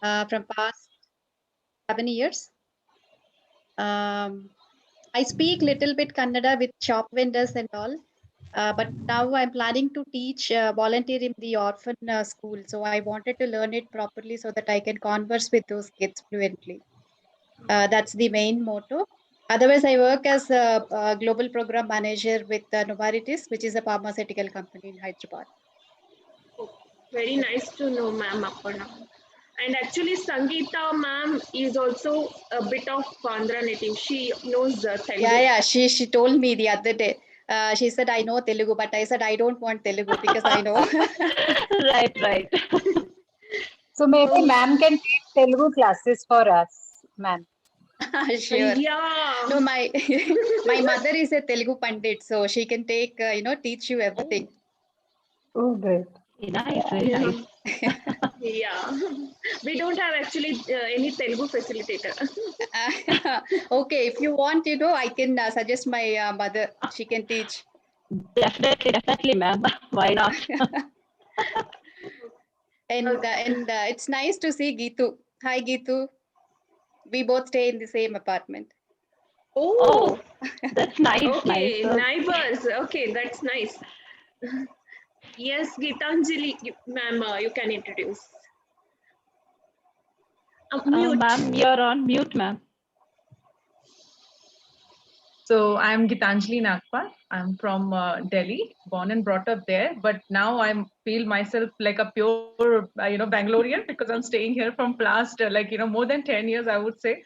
from past 7 years. Um, I speak little bit Kannada with shop vendors and all. But now I'm planning to teach volunteer in the orphan school. So I wanted to learn it properly so that I can converse with those kids fluently. That's the main motto. Otherwise, I work as a global program manager with Novartis, which is a pharmaceutical company in Hyderabad. Okay. Very nice to know, ma'am, Aparna. And actually, Sangeeta, ma'am, is also a bit of Andhra native. She knows Yeah, Telugu. yeah. She told me the other day. She said I know Telugu, but I said I don't want Telugu because I know. Right, right. So maybe Oh, ma'am can take Telugu classes for us, ma'am. Sure. yeah. No, my my mother is a Telugu pandit, so she can take teach you everything. Oh, great. Very nice, very Yeah. nice. Yeah. We don't have actually any Telugu facilitator. Okay, if you want, I can suggest my mother. She can teach. Definitely, definitely, ma'am. Why not? And it's nice to see Geetu. Hi, Geetu. We both stay in the same apartment. Oh, Oh, that's nice, nice. okay. Neighbors. Okay, that's nice. Yes, Gitanjali, ma'am, you can introduce. Mute. Ma'am, you're on mute, ma'am. So I'm Gitanjali Nagpal. I'm from Delhi, born and brought up there, but now I feel myself like a pure, Bangalorean because I'm staying here from last, more than 10 years, I would say.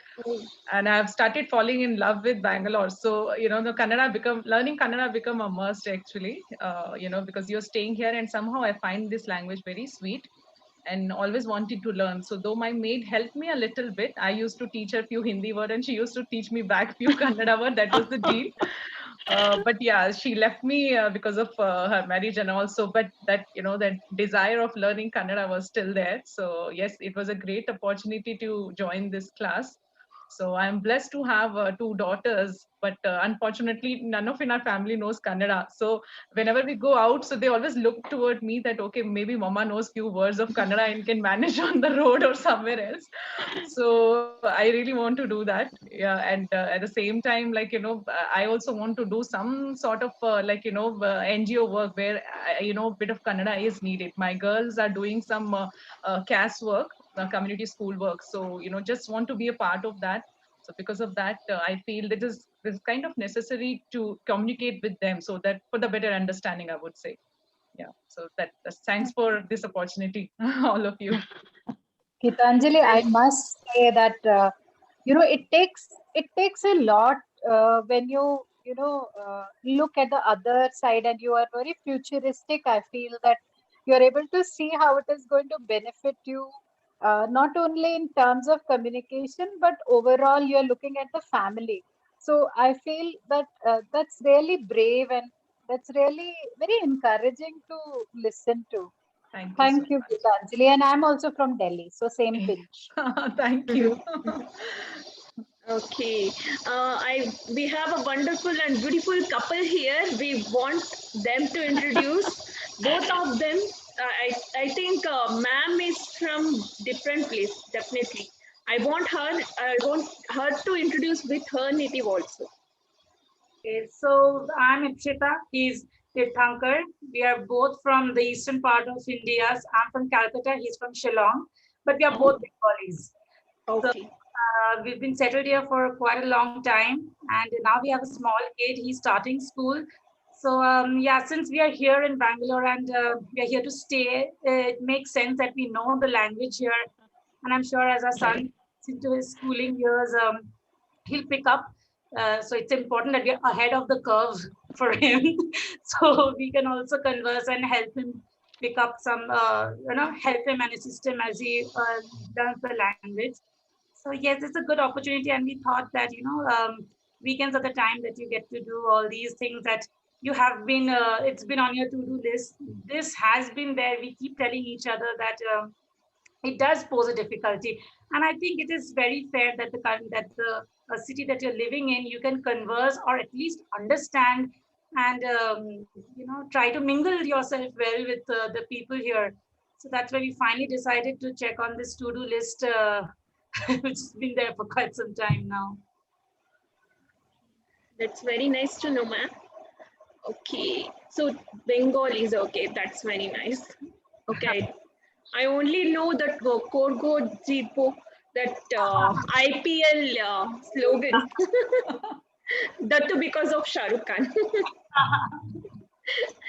And I've started falling in love with Bangalore. So, the learning Kannada become a must actually, because you're staying here and somehow I find this language very sweet and always wanted to learn. So though my maid helped me a little bit, I used to teach her few Hindi word and she used to teach me back few Kannada word. That was the deal. But yeah, she left me because of her marriage and also, but that desire of learning Kannada was still there. So yes, it was a great opportunity to join this class. So I'm blessed to have two daughters, but unfortunately, none of in our family knows Kannada. So whenever we go out, so they always look toward me that okay, maybe Mama knows few words of Kannada and can manage on the road or somewhere else. So I really want to do that. Yeah, and at the same time, I also want to do some sort of NGO work where bit of Kannada is needed. My girls are doing some CAS work, community school work. So just want to be a part of that. So because of that, I feel that is this kind of necessary to communicate with them so that for the better understanding, I would say. Yeah. So that's thanks for this opportunity, all of you. Gitanjali, I And must say that it takes a lot when look at the other side and you are very futuristic. I feel that you are able to see how it is going to benefit you, not only in terms of communication, but overall you are looking at the family. So I feel that that's really brave and that's really very encouraging to listen to. Thank you so Thank you, much. Gitanjali. And I'm also from Delhi, so same pinch. Thank you. okay, I we have a wonderful and beautiful couple here. We want them to introduce both of them. I think ma'am is from different place. Definitely, I want her to introduce with her native also. Okay, so I'm Ipshita. He's Tirthankar. We are both from the eastern part of India. I'm from Calcutta. He's from Shillong, but we are both Oh, Bengalis. So Okay. we've been settled here for quite a long time, and now we have a small kid. He's starting school. So yeah, since we are here in Bangalore and we are here to stay, it makes sense that we know the language here. And I'm sure as our son right. gets into his schooling years, he'll pick up. So it's important that we're ahead of the curve for him, so we can also converse and help him pick up some, help him and assist him as he learns the language. So yes, it's a good opportunity, and we thought that weekends are the time that you get to do all these things that you have been. It's been on your to-do list. This has been there. We keep telling each other that it does pose a difficulty, and I think it is very fair that the city that you're living in, you can converse or at least understand and try to mingle yourself well with the people here. So that's why we finally decided to check on this to-do list, which has been there for quite some time now. That's very nice to know, ma'am. Okay, so Bengali is okay. That's very nice. Okay, I only know that Korgo Jeepo, that IPL slogan. That too because of Shah Rukh Khan.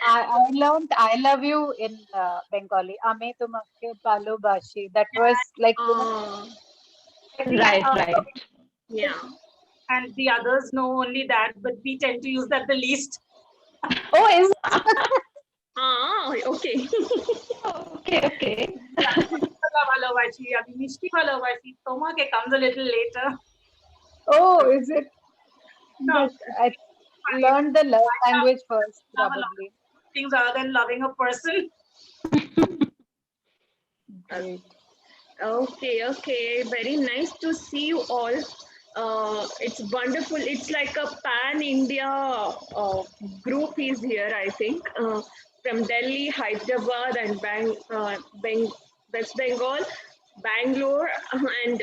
I learned I love you in Bengali. Ame tumake balobashi. That was like, I think, Right, right. Yeah. and the others know only that, but we tend to use that the least. oh, is Okay. Okay, okay. Balobashi, abhi mishti balobashi, tomake comes a little later. oh, is it? No, But I learned the love language first, love a lot probably. of things other than loving a person. Great. Okay, okay. Very nice to see you all. It's wonderful. It's like a pan-India group is here, I think, from Delhi, Hyderabad, and West Bengal, Bangalore, and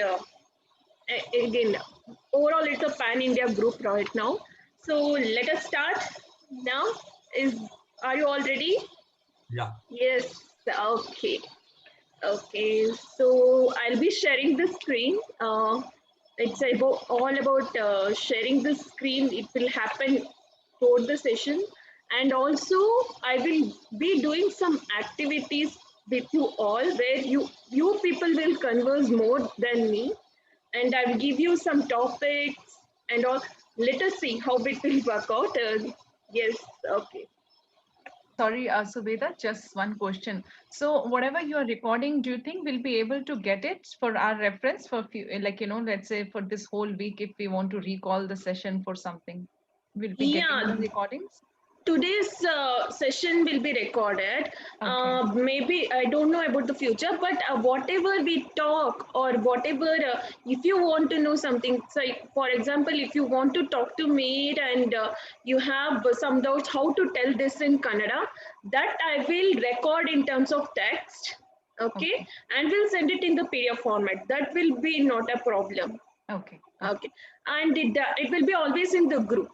again, overall, it's a pan-India group right now. So let us start now. Are you all ready? Yeah. Yes. Okay. Okay, so I'll be sharing the screen. It's all about sharing the screen. It will happen throughout the session. And also, I will be doing some activities with you all where you people will converse more than me. And I will give you some topics and all. Let us see how it will work out. Yes, okay. Sorry, Subeda, just one question. So whatever you are recording, do you think we'll be able to get it for our reference for like, let's say for this whole week, if we want to recall the session for something, we'll be getting Yeah, the recordings? today's session will be recorded. Okay. Maybe I don't know about the future, but whatever we talk or whatever, if you want to know something, so for example, if you want to talk to me and you have some doubts how to tell this in Kannada, that I will record in terms of text, okay, and we'll send it in the PDF format. That will be not a problem. Okay. Okay, and it will be always in the group.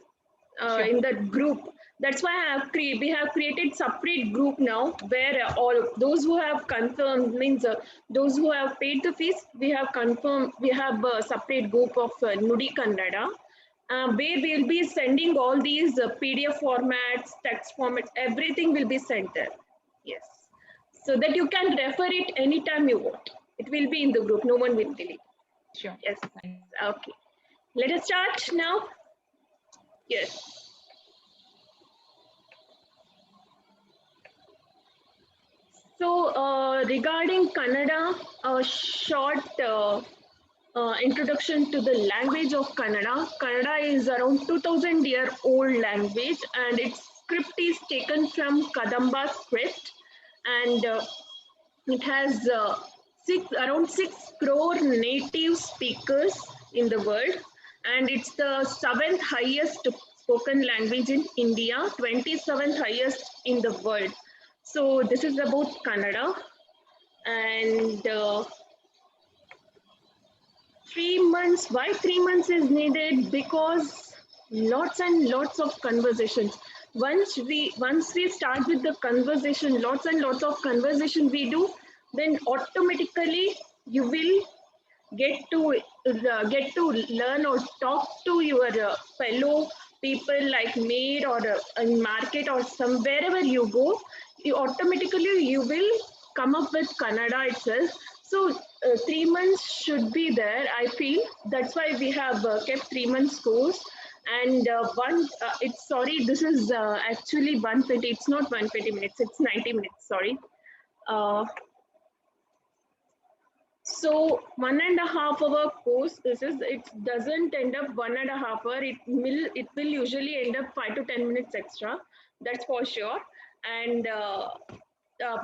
Sure. In that group, that's why we have created separate group now where all those who have confirmed means those who have paid the fees, we have confirmed, we have a separate group of Nudi Kannada where we'll be sending all these PDF formats, text formats, everything will be sent there. Yes, so that you can refer it anytime you want. It will be in the group, no one will delete. Sure. Yes, okay, let us start now. Yes. So regarding Kannada, a short introduction to the language of Kannada. Kannada is around 2000-year-old language, and its script is taken from Kadamba script, and it has around 6 crore native speakers in the world, and it's the 7th highest spoken language in India, 27th highest in the world. So this is about Kannada, and 3 months. Why 3 months is needed? Because lots and lots of conversations. Once we start with the conversation, lots and lots of conversation we do, then automatically you will get to learn or talk to your fellow people like maid or in market or some wherever you go, you will come up with Kannada itself. So 3 months should be there, I feel. That's why we have kept 3 months course. And it's sorry, this is actually 120. It's not 120 minutes. It's 90 minutes. Sorry. So 1.5 hour course. It doesn't end up 1.5 hour. It will usually end up 5 to 10 minutes extra. That's for sure. And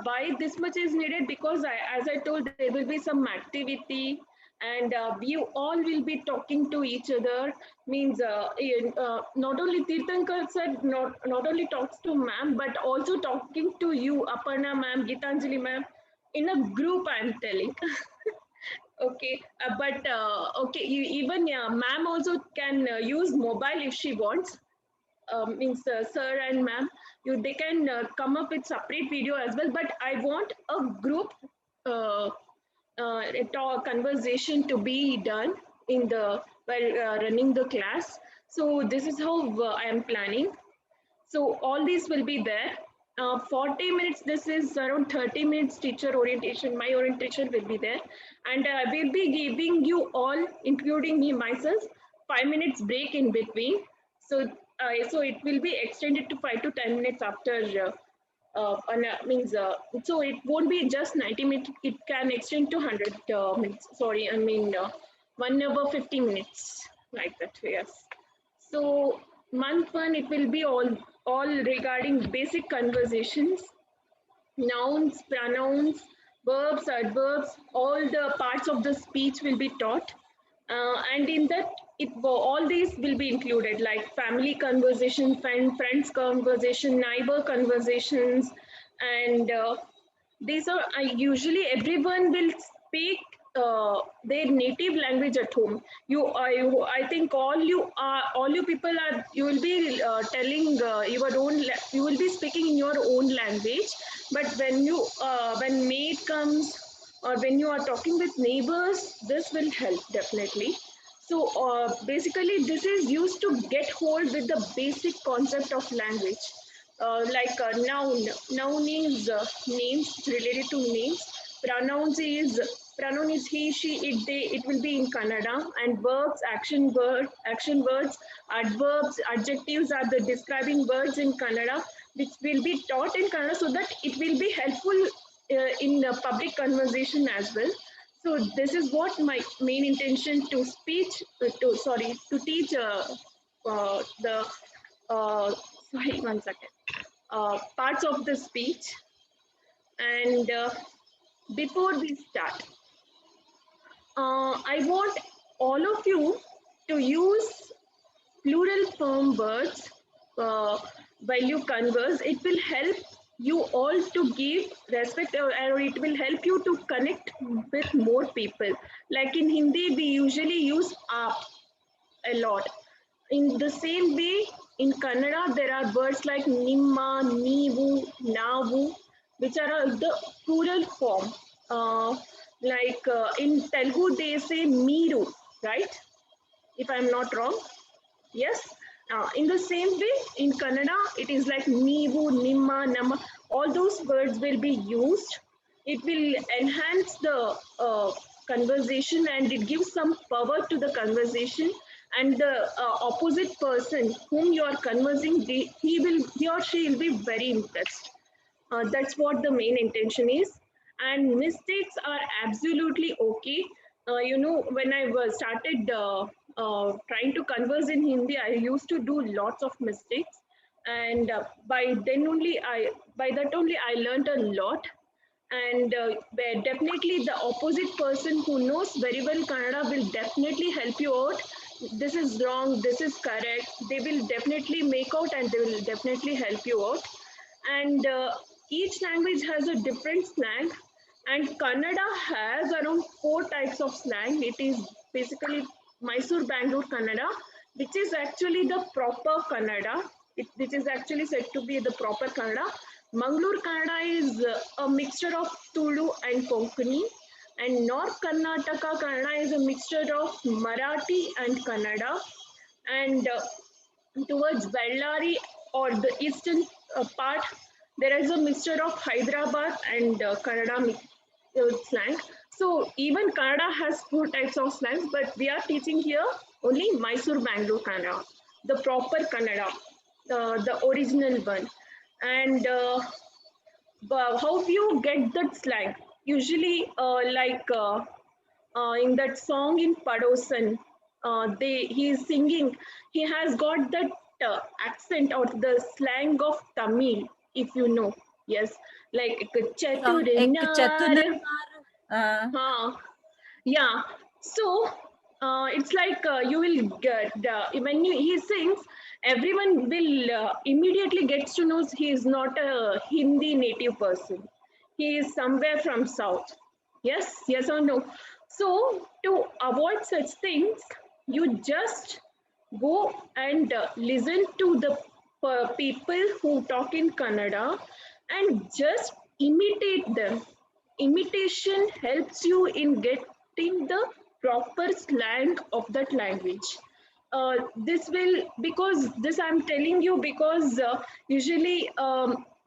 why this much is needed? Because as I told, there will be some activity, and you all will be talking to each other. Means not only Tirthankar sir not only talks to ma'am, but also talking to you, Aparna ma'am, Gitanjali ma'am. in a group, I'm telling. Okay, but okay, even ma'am also can use mobile if she wants. Means sir and ma'am, they can come up with separate video as well. But I want a group uh, conversation to be done in the while running the class. So this is how I am planning. So all these will be there. 40 minutes, this is around 30 minutes teacher orientation. My orientation will be there. And I will be giving you all, including me myself, 5 minutes break in between. So, so it will be extended to 5 to 10 minutes after means so it won't be just 90 minutes, it can extend to 100 minutes. Sorry, I mean 1 hour 50 minutes, like that. Yes. So month one, it will be all regarding basic conversations, nouns, pronouns, verbs, adverbs, all the parts of the speech will be taught. And in that, all these will be included, like family conversation, friends conversation, neighbor conversations, and these are usually everyone will speak their native language at home. I think all you people are, you will be telling your own, you will be speaking in your own language. But when maid comes, or when you are talking with neighbors, this will help definitely. So basically, this is used to get hold with the basic concept of language. Like noun. Noun is names, related to names. Pronouns is pronoun is he, she, it, they. It will be in Kannada. And verbs, action words, adverbs, adjectives are the describing words in Kannada, which will be taught in Kannada so that it will be helpful in public conversation as well. So this is what my main intention to to teach the sorry, 1 second. Parts of the speech. And before we start, I want all of you to use plural form words while you converse. It will help you all to give respect, or it will help you to connect with more people. Like in Hindi, we usually use aap a lot. In the same way, in Kannada, there are words like nimma, neevu, navu, which are the plural form. In Telugu, they say meeru, right? If I'm not wrong. Yes. In the same way, in Kannada, it is like neevu, nimma, nama. All those words will be used. It will enhance the conversation, and it gives some power to the conversation. And the opposite person whom you are conversing, he or she will be very impressed. That's what the main intention is. And mistakes are absolutely okay. When I was started trying to converse in Hindi, I used to do lots of mistakes. And by that only, I learned a lot. And where definitely the opposite person who knows very well Kannada will definitely help you out. This is wrong, this is correct. They will definitely make out, and they will definitely help you out. And each language has a different slang, and Kannada has around 4 types of slang. It is basically Mysore Bangalore Kannada, which is actually the proper Kannada, which is actually said to be the proper Kannada. Mangalore Kannada is a mixture of Tulu and Konkani, and North Karnataka Kannada is a mixture of Marathi and Kannada, and towards Bellary, or the eastern part, there is a mixture of Hyderabad and Kannada slang. So even Kannada has 4 types of slangs, but we are teaching here only Mysore Bangalore Kannada, the proper Kannada, the original one. And how do you get that slang? Usually, in that song in Padosan, he is singing. He has got that accent or the slang of Tamil, if you know. Yes, like Chaturinar. Yeah. So it's like you will get when he sings, everyone will immediately gets to know he is not a Hindi native person. he is somewhere from south. Yes or no? So to avoid such things, you just go and listen to the people who talk in Kannada and just imitate them. Imitation helps you in getting the proper slang of that language. This will, because this I'm telling you, because usually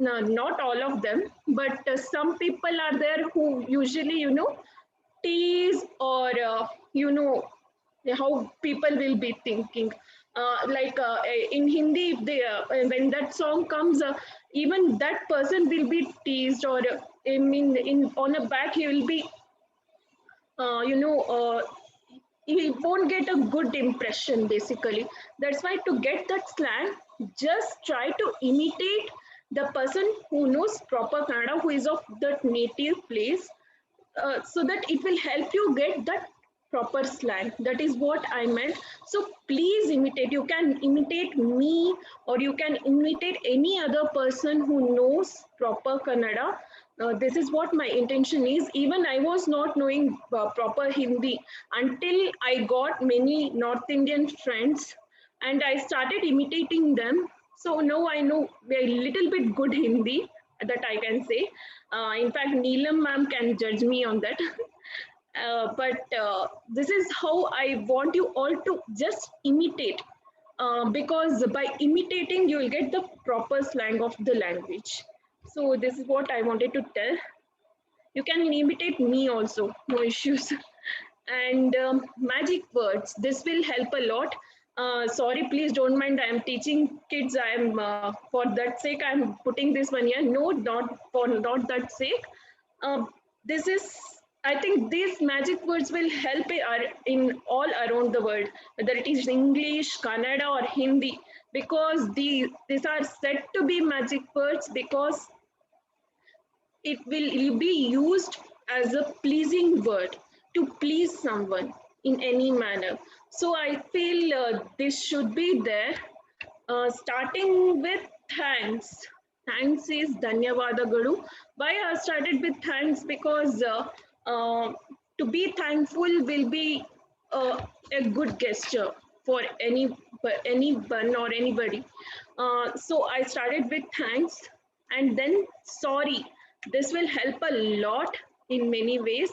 no, not all of them, but some people are there who usually, tease or how people will be thinking. Like in Hindi, if they, when that song comes, even that person will be teased, or I mean, in on a back he will be, uh, you know, uh, he won't get a good impression. Basically, that's why to get that slang, just try to imitate the person who knows proper Kannada, who is of that native place, so that it will help you get that proper slang. That is what I meant. So please imitate. You can imitate me, or you can imitate any other person who knows proper Kannada. This is what my intention is. Even I was not knowing proper Hindi until I got many North Indian friends and I started imitating them. So now I know a little bit good Hindi, that I can say. In fact, Neelam ma'am can judge me on that. But this is how I want you all to just imitate. Because by imitating, you will get the proper slang of the language. So this is what I wanted to tell. You can imitate me also, no issues. And magic words, this will help a lot. Sorry, please don't mind, I am teaching kids. I am for that sake I'm putting this one here. No, not that sake. This is, I think these magic words will help in all around the world, whether it is English, Kannada, or Hindi, because these are said to be magic words because it will be used as a pleasing word to please someone in any manner. So I feel this should be there. Starting with thanks. Thanks is Dhanyavadagalu. Why I started with thanks? Because to be thankful will be a good gesture for anyone or anybody. So I started with thanks, and then sorry. This will help a lot in many ways.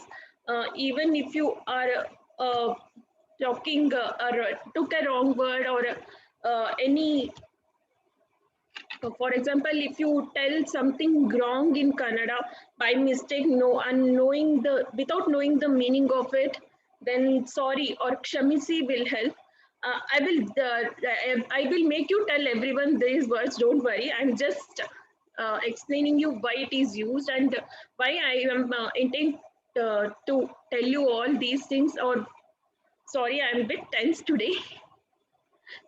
Even if you are talking or took a wrong word, or any, for example, if you tell something wrong in Kannada by mistake, unknowing without knowing the meaning of it, then sorry or kshamisi will help. I will make you tell everyone these words. Don't worry. I'm just explaining you why it is used and why I am intent to tell you all these things. Or sorry, I'm a bit tense today.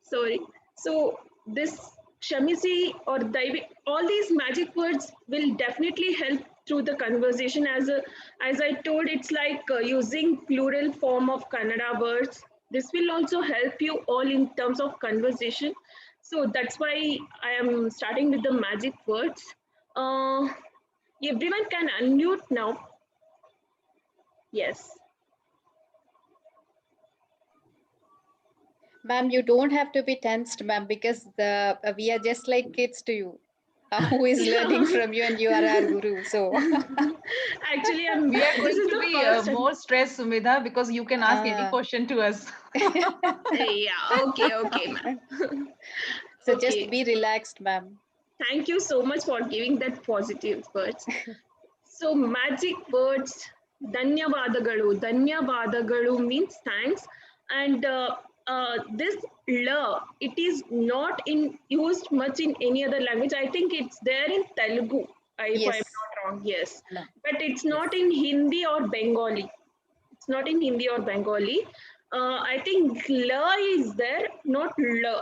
Sorry. So this shamisi or daivi, all these magic words will definitely help through the conversation. As I told, it's like using plural form of Kannada words. This will also help you all in terms of conversation. So that's why I am starting with the magic words. Everyone can unmute now. Yes. Ma'am, you don't have to be tensed, ma'am, because we are just like kids to you. Who is learning from you, and you are our guru. So Actually, We are this going is to the be first time. more stressed, Sumedha, because you can ask any Ah. question to us. Yeah, okay, ma'am. So Okay. just be relaxed, ma'am. Thank you so much for giving that positive words. So magic words, Dhanyavadagalu. Dhanyavadagalu means thanks. And this la, it is not used much in any other language. I think it's there in Telugu, if I'm Yes. not wrong. Yes. No. But it's not in Hindi or Bengali. It's not in Hindi or Bengali. I think la is there, not la.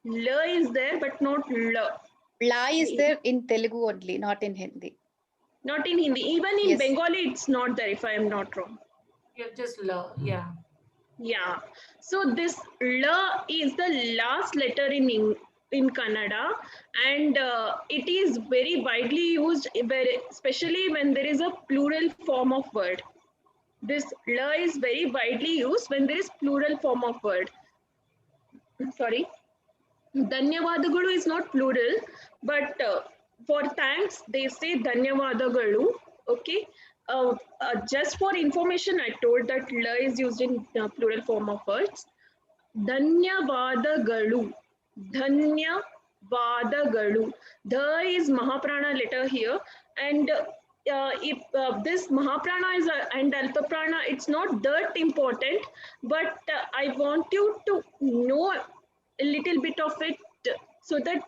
La is there, but not la. La is there in Telugu only, not in Hindi. Not in Hindi. Even in Yes. Bengali, it's not there, if I am not wrong. You have just love, yeah. Yeah. So this la is the last letter in in Kannada, and it is very widely used, especially when there is a plural form of word. This la is very widely used when there is plural form of word. Sorry, Dhanyavadagalu is not plural, but for thanks they say Dhanyavadagalu. Okay. Just for information, I told that la is used in plural form of words. Dhanyavadagalu. Dhanyavadagalu. The is Mahaprana letter here, and if this Mahaprana is and Alpaprana, it's not that important, but I want you to know a little bit of it, so that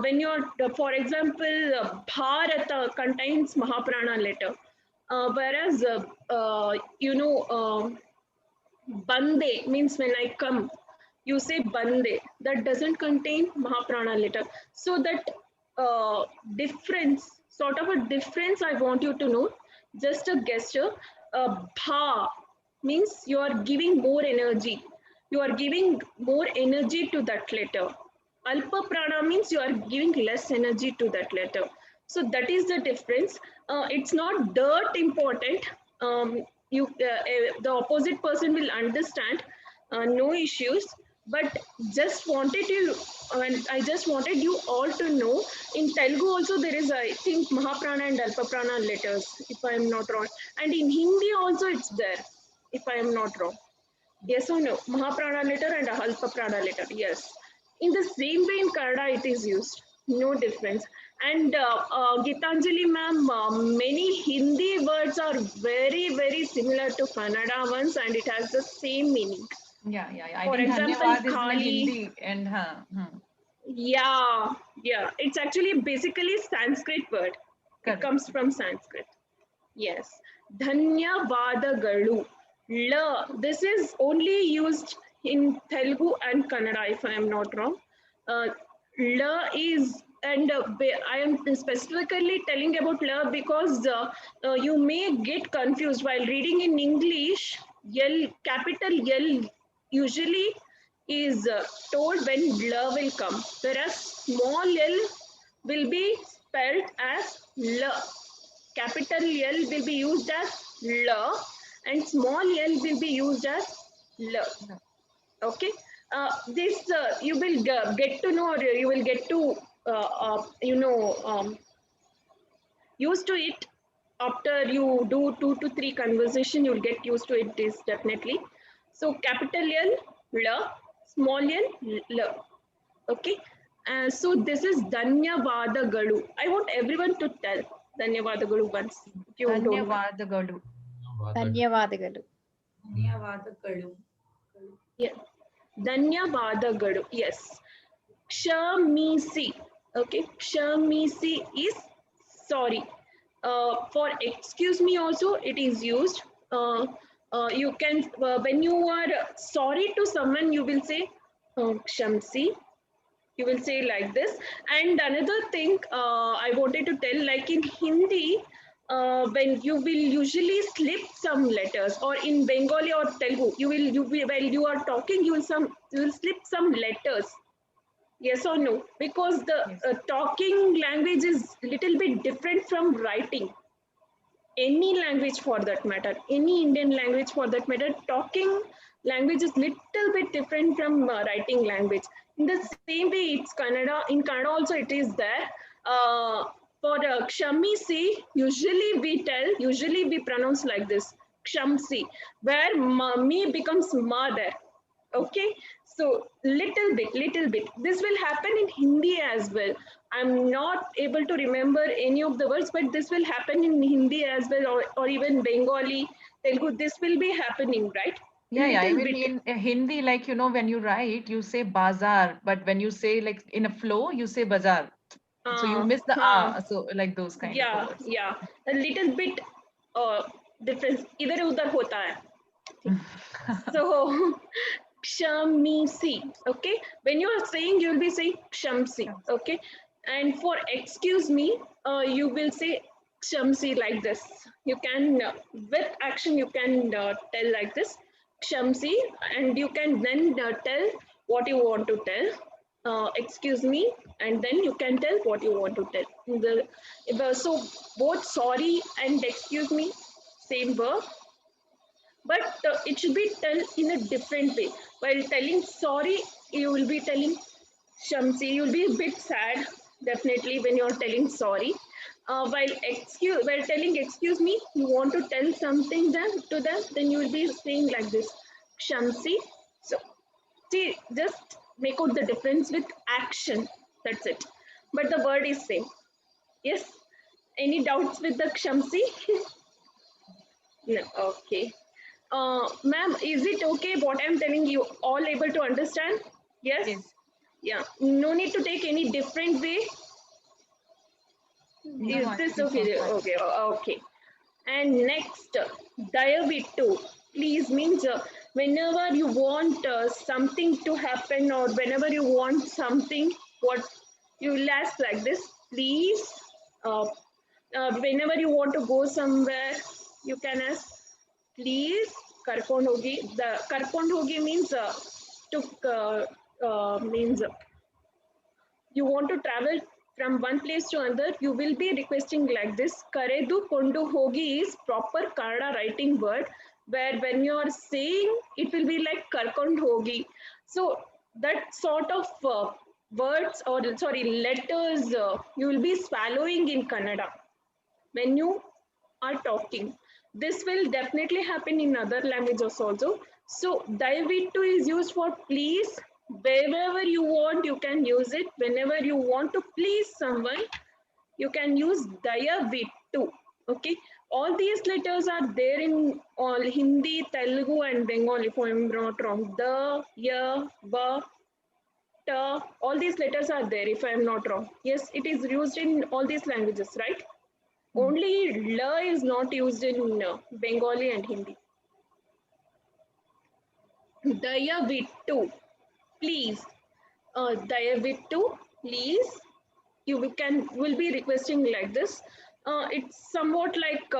when you're, for example, Bharata contains Mahaprana letter, whereas Bande means when I come, you say Bande, that doesn't contain Mahaprana letter. So that difference, sort of a difference, I want you to know. Just a gesture. Bha means you are giving more energy. You are giving more energy to that letter. Alpa prana means you are giving less energy to that letter. So that is the difference. It's not that important. The opposite person will understand. No issues. But just wanted you, and I just wanted you all to know. In Telugu also there is, I think, Mahaprana and Alpaprana letters, if I am not wrong. And in Hindi also it's there, if I am not wrong. Yes or no? Mahaprana letter and Alpaprana letter. Yes. In the same way in Kannada it is used. No difference. And Gitanjali ma'am, many Hindi words are very, very similar to Kannada ones, and it has the same meaning. Yeah. I For think example, Dhanyavad is like Kali. Hindi and Yeah. It's actually basically Sanskrit word. Correct. It comes from Sanskrit. Yes. Dhanyavadagalu. La. This is only used in Telugu and Kannada, if I am not wrong. La is, and I am specifically telling about la because you may get confused while reading in English. Capital L usually is told when la will come, whereas small l will be spelled as la. Capital L will be used as la, and small l will be used as la. Okay. This you will get to know, or you will get to used to it after you do 2 to 3 conversation. You'll get used to it. This definitely. So capital L la, small l la. Okay. So this is Dhanyavadagalu. I want everyone to tell Dhanyavadagalu once. If you don't know. Dhanyavadagalu. ಧನ್ಯವಾದಗಳು. ಧನ್ಯವಾದಗಳು. Yeah. Dhanyavadagalu. Yes. Kshamisi. Okay. Kshamisi is sorry. For excuse me also it is used. You can when you are sorry to someone, you will say Kshamsi. You will say like this. And another thing I wanted to tell, like in Hindi, when you will usually slip some letters, or in Bengali or Telugu, while you are talking, you will slip some letters. Yes or no? Because the talking language is little bit different from writing. Any language for that matter, any Indian language for that matter, talking language is little bit different from writing language. In the same way, it's Kannada. In Kannada also it is there. For Kshamisi, usually we pronounce like this, Kshamsi, where me becomes mother. Okay, so little bit. This will happen in Hindi as well. I'm not able to remember any of the words, but this will happen in Hindi as well, or even Bengali, Telugu. This will be happening, right? Yeah. I Little mean, bit. in Hindi, like, when you write, you say bazaar, but when you say like in a flow, you say bazaar. So you miss the so like those kind of words. Yeah. A little bit difference. Idhar udhar hota hai. So, Kshamisi. Okay. When you are saying, you will be saying Kshamsi. Okay. And for excuse me, you will say Kshamsi like this. You can, with action, you can tell like this, Kshamsi, and you can then tell what you want to tell. excuse me, and then you can tell what you want to tell. So both sorry and excuse me, same verb, but it should be told in a different way. While telling sorry, you will be telling Shamsi, you'll be a bit sad, definitely, when you're telling sorry. While telling excuse me, you want to tell something to them, then you will be saying like this, Shamsi. So, see, just make out the difference with action. That's it. But the word is same. Yes. Any doubts with the Shamsi? No. Okay. Ma'am, is it okay what I'm telling you? All able to understand? Yes. Yes. Yeah. No need to take any different way. No, Is I this think okay? so. Okay. Okay. And next, Dayavitu, please means whenever you want something to happen or whenever you want something, what you will ask like this, please. Whenever you want to go somewhere, you can ask, please, karpond hogi. The karpond hogi means took means you want to travel from one place to another, you will be requesting like this. Karedu kondu hogi is proper Kannada writing word, where when you are saying, it will be like karkond hogi. So that sort of words or sorry letters you will be swallowing in Kannada when you are talking. This will definitely happen in other languages also. So Dayavitu is used for please. Wherever you want, you can use it. Whenever you want to please someone, you can use Dayavitu. Okay. All these letters are there in all Hindi, Telugu, and Bengali, if I'm not wrong. The, ya, ba, ta, all these letters are there, if I'm not wrong. Yes, it is used in all these languages, right? Only la is not used in Bengali and Hindi. Dayavitu, please. Dayavitu, please. You will be requesting like this. It's somewhat like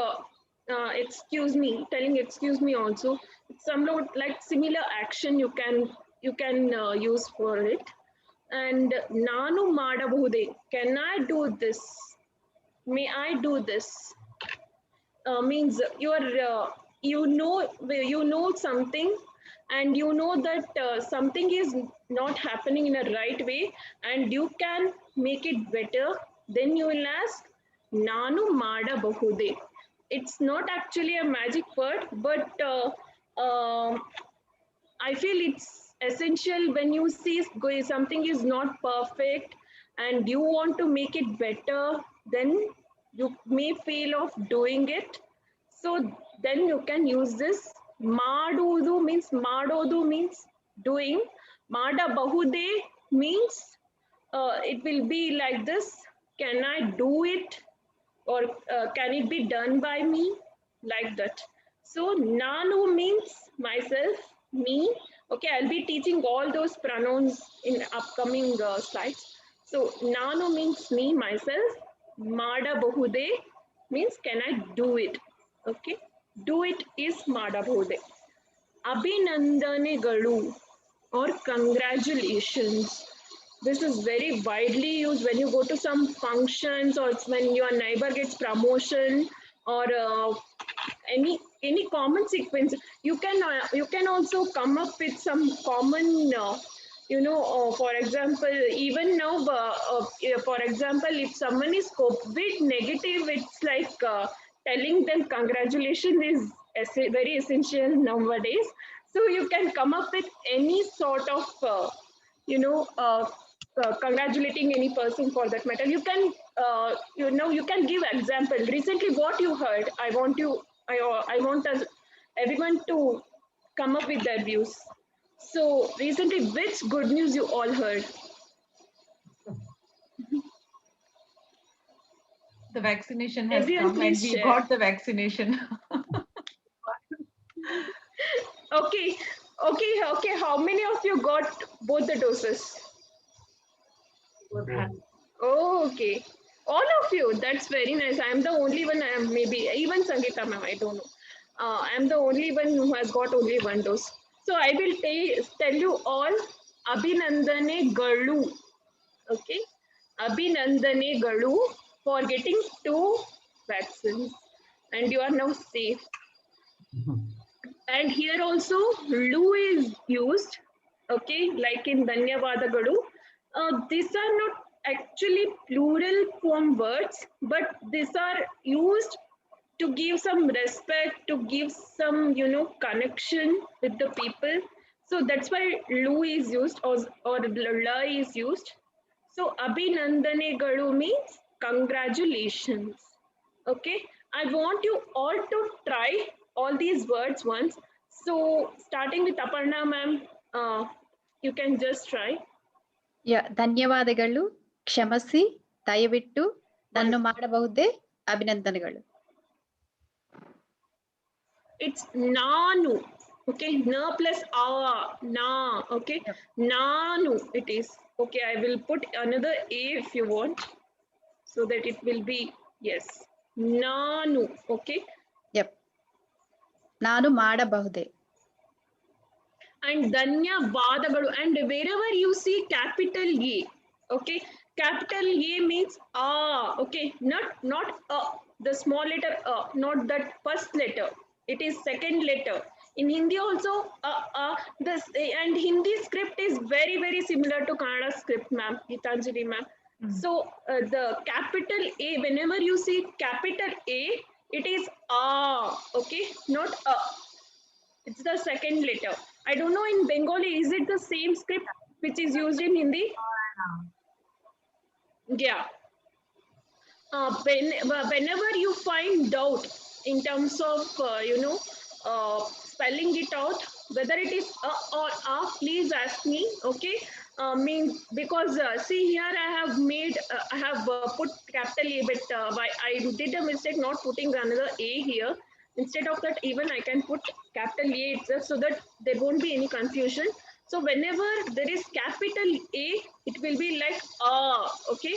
excuse me, telling excuse me also. It's somewhat like similar action you can use for it. And Nanu Madabude, can I do this? May I do this? Means you know something, and you know that something is not happening in a right way, and you can make it better. Then you will ask, Nanu Madabahude. It's not actually a magic word, but I feel it's essential when you see something is not perfect and you want to make it better, then you may feel of doing it. So then you can use this. Madodu means doing. Madabahude means it will be like this. Can I do it? Or can it be done by me? Like that. So Nanu means myself, me. Okay, I'll be teaching all those pronouns in upcoming slides. So Nanu means me, myself. Mada Bahude means can I do it? Okay, do it is Mada Bahude. Abhinandanegalu or congratulations. This is very widely used when you go to some functions or it's when your neighbor gets promotion or any common sequence. You can also come up with some common for example, even now for example, if someone is COVID negative, it's like telling them congratulations is very essential nowadays. So you can come up with any sort of congratulating any person for that matter. You can you can give example. Recently, what you heard, I want everyone to come up with their views. So recently, which good news you all heard? The vaccination has Everyone, come and please we share. got the vaccination. Okay. How many of you got both the doses? Oh, okay. All of you. That's very nice. I'm the only one. I am maybe even Sangeeta ma'am. I don't know. I'm the only one who has got only one dose. So I will tell you all Abhinandane Galu. Okay, Abhinandane Galu for getting 2 vaccines, and you are now safe. And here also lu is used, okay, like in Dhanyavadagalu. These are not actually plural form words, but these are used to give some respect, to give some, connection with the people. So that's why lu is used, or la is used. So Abhinandanegalu means congratulations. Okay, I want you all to try all these words once. So starting with Aparna ma'am, you can just try. ಧನ್ಯವಾದಗಳು, ಕ್ಷಮಸಿ, ದಯವಿಟ್ಟು, ನಾನು ಮಾಡಬಹುದೇ, ಅಭಿನಂದನೆಗಳು. It's nanu. Okay, na plus a, na. Okay, Yep. nanu it is. Okay, I will put another a if you want, so that it will be, yes, nanu. Okay, ಯಪ್, ನಾನು ಮಾಡಬಹುದೇ. and ಧನ್ಯವಾದಗಳು, and wherever you see capital A, okay, capital A means okay, not the small letter not that first letter, it is second letter. In Hindi also this, and Hindi script is very very similar to Kannada script, ma'am, Gitanjali ma'am. So the capital A, whenever you see capital A, it is okay, not it's the second letter. I don't know in Bengali, is it the same script which is used in Hindi? Yeah. Whenever you find doubt in terms of, spelling it out, whether it is or please ask me, okay? Means because see here I have put capital A, but I did a mistake not putting another A here. Instead of that, even I can put capital A itself, so that there won't be any confusion. So whenever there is capital A, it will be like okay.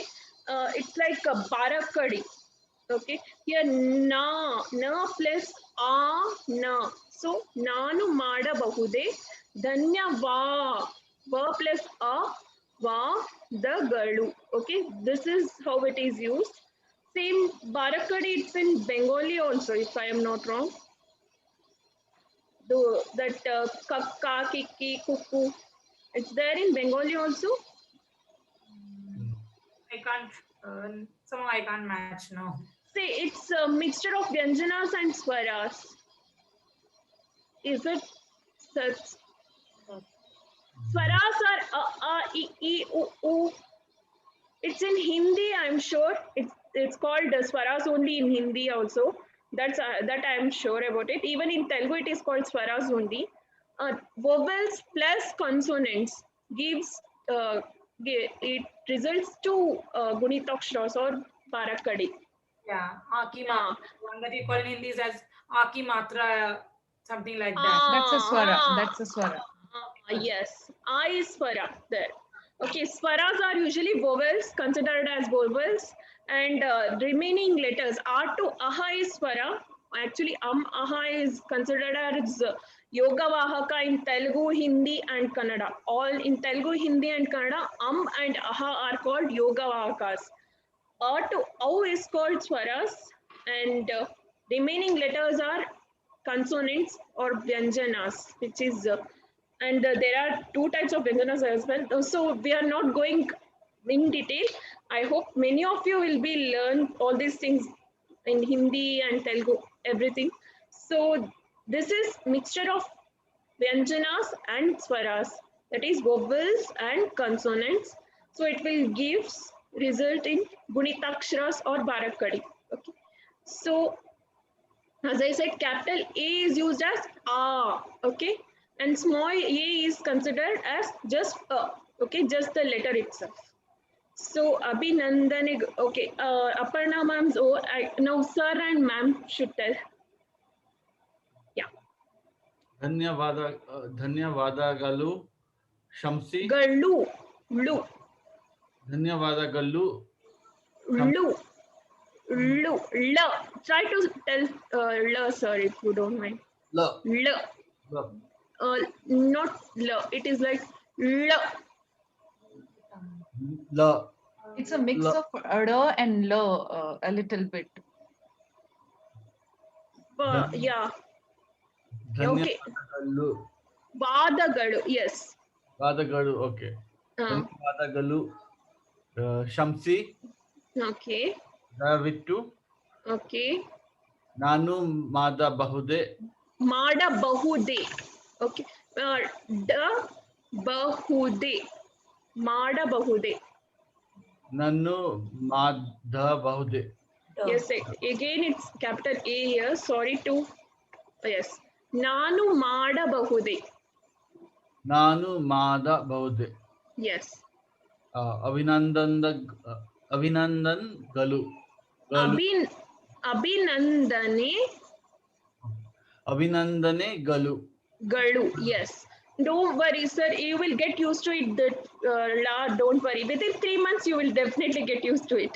It's like a barakadi. Okay, here na plus na. So nanu madabahude, dhanyava, va plus va the galu. Okay, this is how it is used. Same barakadi, it's in Bengali also, if I am not wrong. That kakka, kiki, kuku, it's there in Bengali also. I can't, somehow I can't match now. Say it's a mixture of Vyanjanas and Swaras. Is it such? Swaras are I, u, u. It's in Hindi, I'm sure. It's called Swaras only in Hindi also. That I'm sure about it. Even in Telugu, it is called Swaras only. Vowels plus consonants gives it results to Gunitaksharas or Barakadi. Yeah, Aki Matra. One that you call in Hindi is as Aki Matra, something like that. That's a swara. That's a swara. Yes, I is swara there. Okay, swaras are usually vowels, considered as vowels, and remaining letters are to aha is swara. Actually, aha is considered as yoga vahaka in Telugu, Hindi, and Kannada. All in Telugu, Hindi, and Kannada, and aha are called yoga vahakas. To au is called swaras, and remaining letters are consonants or vyanjanas, which is and there are 2 types of vyanjanas as well. So we are not going in detail. I hope many of you will be learn all these things in Hindi and Telugu, everything. So this is mixture of vyanjanas and swaras, that is vowels and consonants. So it will give result in Gunitaksharas or Barakadi. Okay. So as I said, capital A is used as okay, and small a is considered as just okay, just the letter itself. So Abhinandane, okay, Aparna ma'am, now sir and ma'am should tell. Yeah. ಧನ್ಯವಾದಗಳು, ಕ್ಷಮಿಸಿ. Galu, lu. ಧನ್ಯವಾದಗಳು. Lu. Lu. La. Try to tell la, sir, if you don't mind. ಲ. La. ಲ. Not la. It is like la. La. It's a mix La. of r and l a little bit. Yeah. Okay. ಧನ್ಯವಾದಗಳು. Vadagalu. Yes. ವಾದಗಳು. Okay. ಧನ್ಯವಾದಗಳು ಶಂಸಿ. Okay. ದಯವಿಟ್ಟು Okay. ನಾನು ಮಾಡಬಹುದೇ? ಮಾಡಬಹುದೇ. Okay. ಬಹುದೇ. ಮಾಡಬಹುದೇ. ನಾನು ಮಾಡಬಹುದೇ? Yes, again it's capital A here. Sorry to. Yes. ನಾನು ಮಾಡಬಹುದೇ. ನಾನು ಮಾಡಬಹುದೇ? Yes. ಅಭಿನಂದನ್ಗಳು. ಅಭಿನಂದನೆ. ಅಭಿನಂದನೆಗಳು. Yes. Don't worry, sir. You will get used to it. That la. Don't worry. Within 3 months, you will definitely get used to it.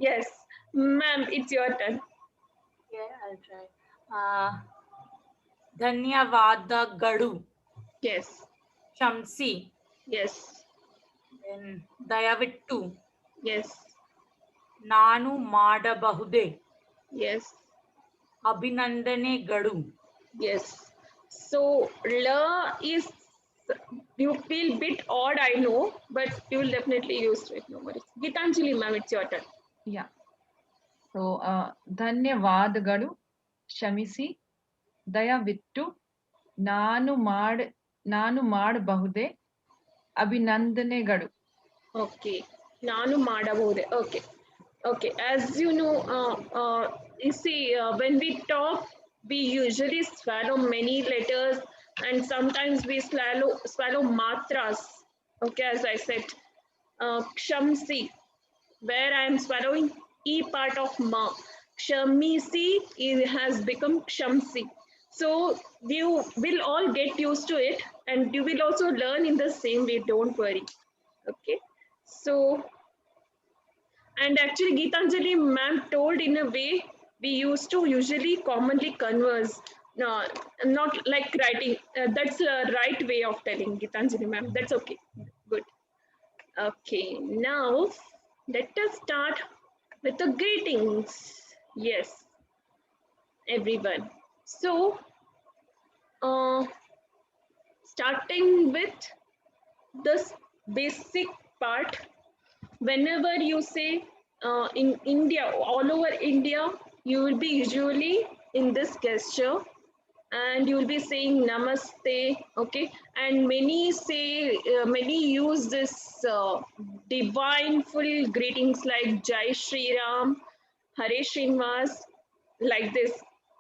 Yes, ma'am. It's your turn. Yeah, I'll try. ಧನ್ಯವಾದಗಳು. Yes. ಶಂಸಿ. Yes. Then ದಯವಿಟ್ಟು. Yes. ನಾನು ಮಾಡಬಹುದೇ? Yes. ಅಭಿನಂದನೆಗಳು. Yes. So la is, you feel bit odd, I know, but you will definitely use it. No worries. Gitanjali ma'am, it's your turn. Yeah. So ಧನ್ಯವಾದಗಳು. ಕ್ಷಮಿಸಿ. ದಯವಿಟ್ಟು. ನಾನು ಮಾಡಬಹುದೇ? ಅಭಿನಂದನೆಗಳು. Okay. ನಾನು ಮಾಡಬಹುದೇ. Okay. Okay. As you know, you see, when we talk, we usually swallow many letters, and sometimes we swallow matras. Okay, as I said, kshamsi, where I am swallowing e part of ma. Kshamisi has become kshamsi. So you will all get used to it, and you will also learn in the same way. Don't worry. Okay. So, and actually, Gitanjali ma'am told in a way we used to usually commonly converse, not like writing. That's the right way of telling, Gitanjali ma'am. That's okay. Good. Okay, now let us start with the greetings. Yes, everyone. So, starting with this basic part, whenever you say in India, all over India, you will be usually in this gesture, and you will be saying namaste. Okay, and many use this divine full greetings like Jai Shri Ram, Hare Srinivas, like this,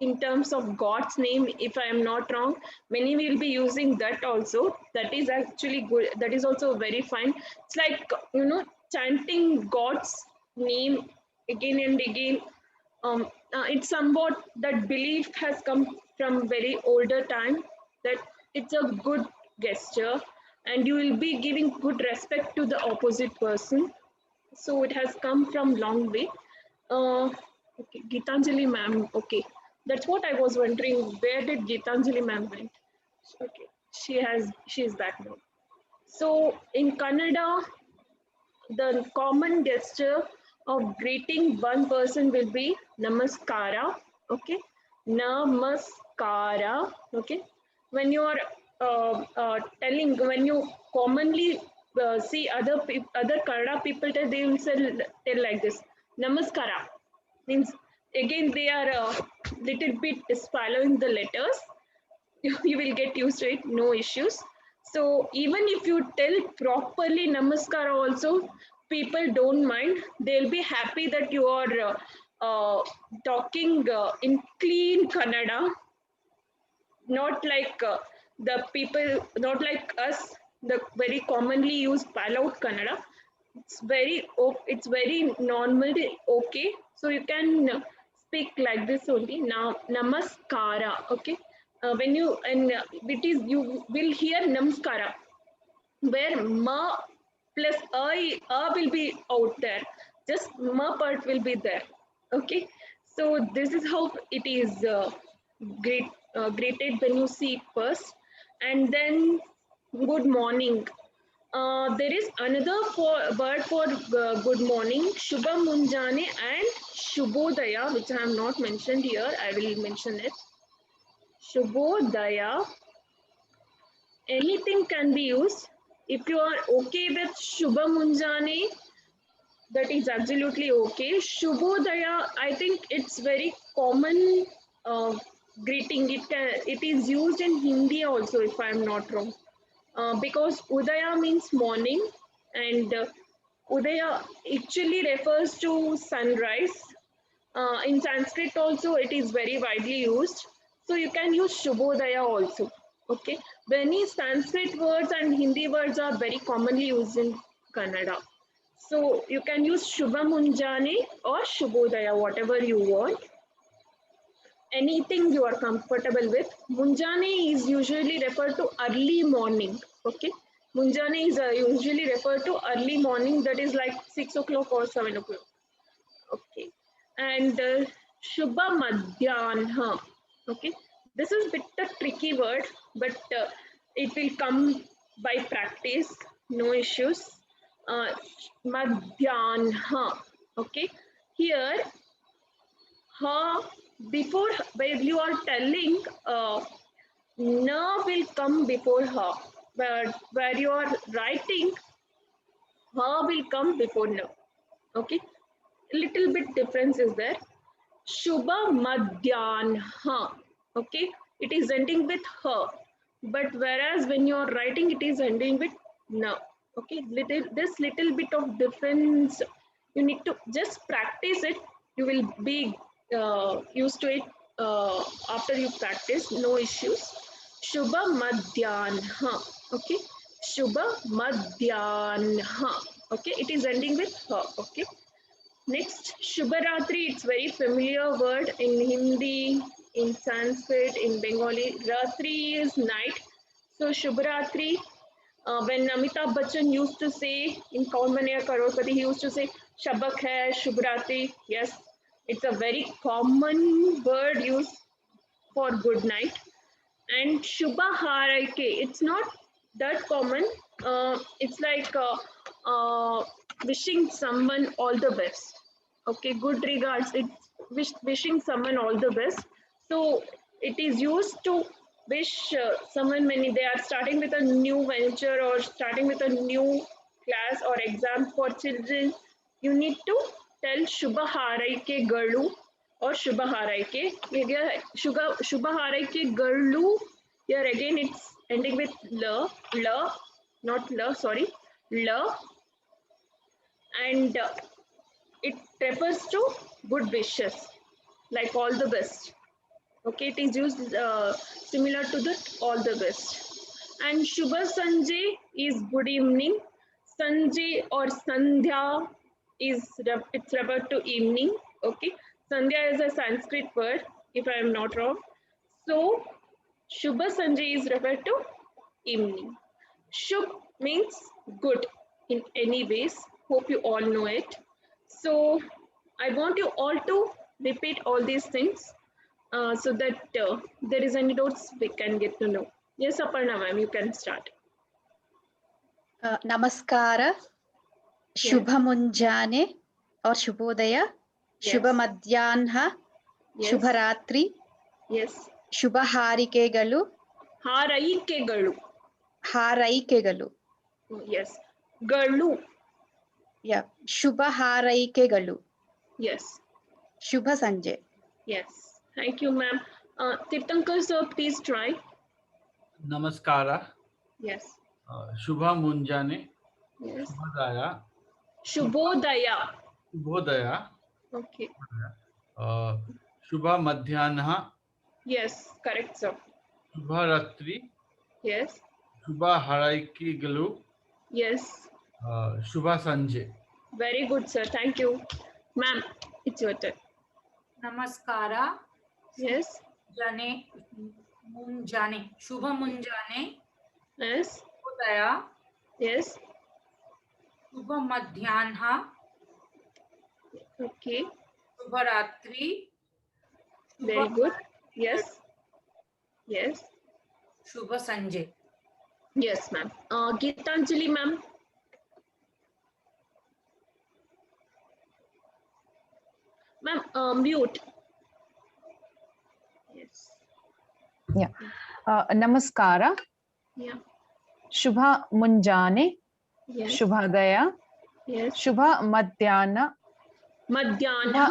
in terms of God's name. If I am not wrong, many will be using that also. That is actually good. That is also very fine. It's like, chanting God's name again and again. It's somewhat that belief has come from very older time, that it's a good gesture, and you will be giving good respect to the opposite person. So it has come from long way. Okay, Gitanjali ma'am. Okay, that's what I was wondering. Where did Gitanjali ma'am went? Okay, she is back now. So in Kannada, the common gesture of greeting one person will be namaskara. Okay, namaskara. Okay, when you are telling, when you commonly see other Kannada people tell, they will tell like this, namaskara. Means again they are a little bit swallowing the letters. You will get used to it, no issues. So even if you tell properly namaskara also, people don't mind. They'll be happy that you are talking in clean Kannada, not like the people, not like us, the very commonly used palout Kannada. It's very normally okay. So you can speak like this only. Now namaskara. Okay. When you, and it is, you will hear namaskara, where ma plus a will be out there. Just ma part will be there. Okay. So this is how it is greeted when you see it first. And then good morning. There is another word for good morning, Shubha Munjane and Shubhodaya, which I have not mentioned here. I will mention it. Shubhodaya. Anything can be used. If you are okay with Shubha Munjane, that is absolutely okay. Shubhodaya, I think it's very common greeting. It is used in Hindi also, if I am not wrong. Because Udaya means morning, and Udaya actually refers to sunrise. In Sanskrit also, it is very widely used. So you can use Shubhodaya also. Okay, many Sanskrit words and Hindi words are very commonly used in Kannada. So you can use Shubha Munjane or Shubhodaya, whatever you want. Anything you are comfortable with. Munjane is usually referred to early morning. Okay, Munjane is usually referred to early morning, that is like 6 o'clock or 7 o'clock. Okay, and Shubha Madhyanha. Okay, this is a bit a tricky word, but it will come by practice, no issues. Madhyanha. Okay, here ha, before when you are telling na will come before ha, where you are writing ha will come before na. Okay, little bit difference is there. Shubha Madhyanha. Okay, it is ending with ha, but whereas when you are writing, it is ending with na. Okay, this little bit of difference, you need to just practice it. You will be used to it after you practice, no issues. Shubha Madhyanha. Okay, Shubha Madhyanha. Okay, it is ending with ha. Okay. Next, Shubharatri, it's very familiar word in Hindi, in Sanskrit, in Bengali. Ratri is night. So Shubharatri, when Amitabh Bachchan used to say in Kaun Banega Crorepati, he used to say Shabak hai, Shubharatri. Yes, it's a very common word used for good night. And Shubha Haraike, it's not that common. It's like wishing someone all the best. Okay, good regards. It's wishing someone all the best. So it is used to wish someone when they are starting with a new venture or starting with a new class or exam for children. You need to tell Shubha Haraike Galu or Shubha Haraike. Shubha Haraike Galu. Here again, it's ending with not la, sorry, la, and it refers to good wishes, like all the best. Okay, it is used similar to the all the best. And Shubha Sanjay is good evening. Sanjay or Sandhya it's referred to evening. Okay, Sandhya is a Sanskrit word, if I am not wrong. So Shubha Sanjay is referred to evening. Shubh means good in any ways. Hope you all know it. So I want you all to repeat all these things so that there is any doubts we can get to know. Yes, Aparna ma'am, you can start. Namaskara, Shubha Munjane or Shubhodaya, Shubha Madhyanha, Shubha Ratri, yes, Shubha Harikegalu, Haraikegalu, Haraikegalu. yes, Galu, Yeah, Shubha Haraikegalu, yes, Shubha Sanjay. yes. Thank you, ma'am. Tirthankar sir, please try. Namaskara. Yes, Shubha Munjane. yes. Shubhodaya. Shubhodaya. Shubhodaya. Okay. Shubha Madhyanha. Yes, correct, sir. Shubha Ratri. Yes, Shubha Haraiki Galu. yes. Shubha Sanjay. Very good, sir. Thank you. Ma'am, it's your turn. Namaskara. Yes, Jane Munjane. Shubha Munjane. yes, Udaya. yes. Shubha Madhyanha. Okay, Shubha Ratri. very good. Yes, yes. Shubha Sanjay. Yes, ma'am. Geetanjali, ma'am. Ma'am, mute. Yes. Namaskara. Yeah. Shubha Munjane. Yes. Shubhadaya. Yes. Shubha Madhyana. Madhyana.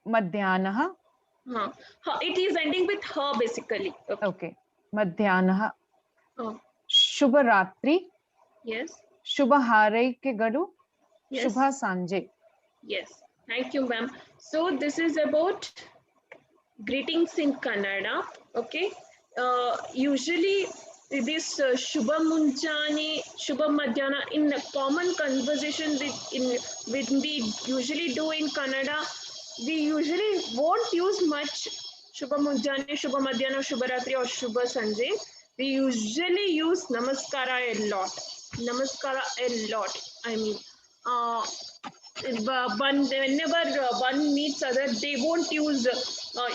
Madhyanaha. It is ending with her basically. Okay. Madhyanaha. Oh. Shubha Ratri. Yes. Shubha Haraikkegalu. Yes. Shubha Sanje. Yes. Thank you, ma'am. So this is about greetings in Kannada. Okay. Usually this Shubha Munjani, Shubha Madhyana in a common conversation with we usually do in Kannada, we usually won't use much Shubha Munjani, Shubha Madhyana, Shubha Ratri or Shubha Sanjay. We usually use Namaskara a lot. Namaskara a lot. I mean, whenever one meets other, they won't use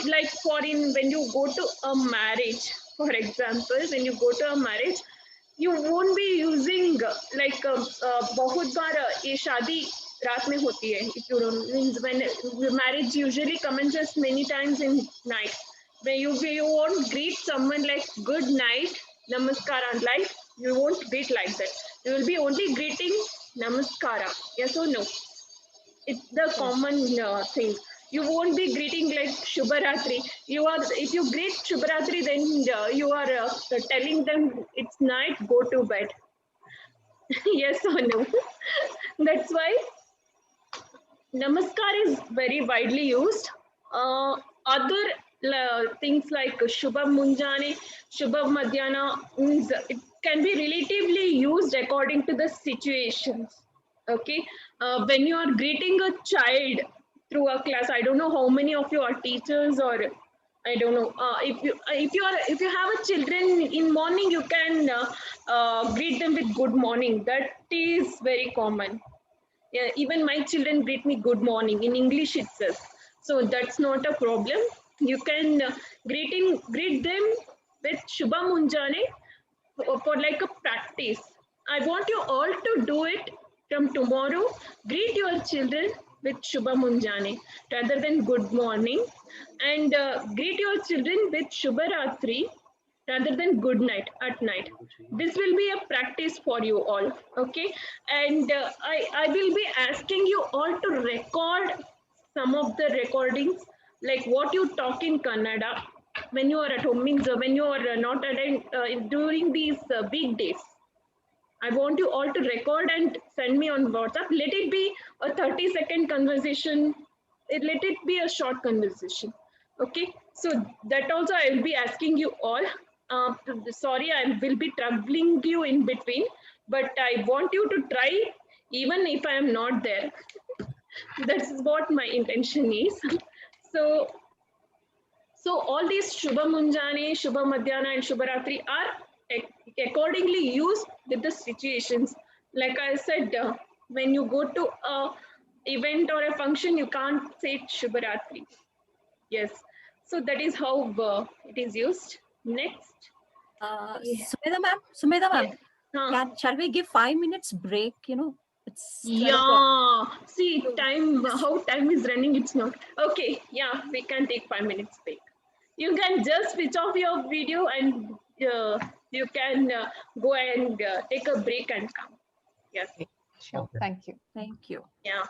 like when you go to a marriage, for example, when you go to a marriage, you won't be using like बहुत बार ये शादी रात में होती है. If you don't means when marriage usually commences many times in night, when you won't greet someone like good night, namaskara, like you won't greet like that. You will be only greeting namaskara. Yes or no? It's the common thing. You won't be greeting like Shubharatri. If you greet Shubharatri, then you are telling them it's night, go to bed. Yes or no? That's why Namaskar is very widely used. Other things like Shubha Munjane, Shubha Madhyana, it can be relatively used according to the situations. Okay, when you are greeting a child through a class, I don't know how many of you are teachers, or I don't know. If you have a children in morning, you can greet them with good morning. That is very common. Yeah, even my children greet me good morning in English itself. So that's not a problem. You can greet them with Shubha Munjane for like a practice. I want you all to do it from tomorrow. Greet your children with Shubha Munjane rather than good morning, and greet your children with Shubha Ratri rather than good night at night. This will be a practice for you all, okay? And I will be asking you all to record some of the recordings, like what you talk in Kannada when you are at home, means when you are not during these weekdays. I want you all to record and send me on WhatsApp. Let it be a 30-second conversation. Let it be a short conversation. Okay. So that also I will be asking you all. Sorry, I will be troubling you in between, but I want you to try even if I am not there. That's what my intention is. So all these Shubha Munjane, Shubha Madhyana, and Shubha Ratri are accordingly used with the situations. Like I said, when you go to a event or a function, you can't say Shubha Ratri. Yes. So that is how it is used. Next. Sumedha ma'am, shall we give 5 minutes break? You know, it's 12 o'clock. See, how time is running, it's not. Okay, yeah, we can take 5 minutes break. You can just switch off your video and you can go and take a break and come. Yes. Sure. Okay. Thank you. Thank you. Yeah.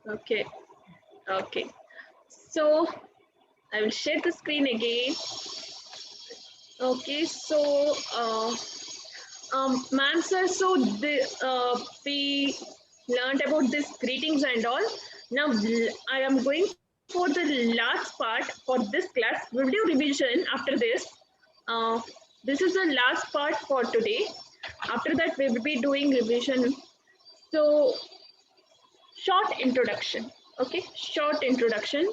Okay. Okay. So I will share the screen again. Okay. So, ma'am, sir, so we learned about this greetings and all. Now I am going for the last part for this class. We'll do revision after this. This is the last part for today. After that, we will be doing revision. So, short introduction. Okay, short introduction.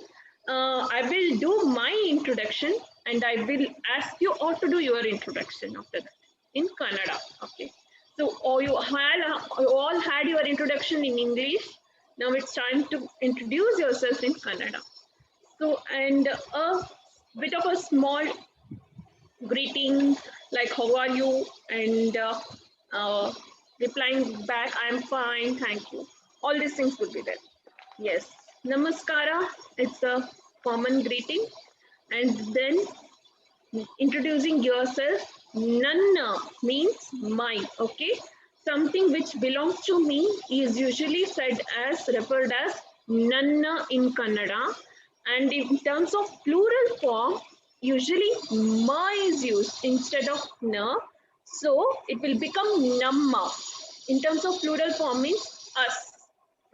I will do my introduction and I will ask you all to do your introduction after that in Kannada. Okay. So you all had your introduction in English. Now it's time to introduce yourself in Kannada. So, and a bit of a small greeting like how are you, and replying back I'm fine, thank you. All these things will be there. Yes, namaskara, it's a common greeting. And then introducing yourself, nanna means my, okay? Something which belongs to me is usually said as, referred as nanna in Kannada. And in terms of plural form, usually ma is used instead of na. So it will become namma. In terms of plural form means us,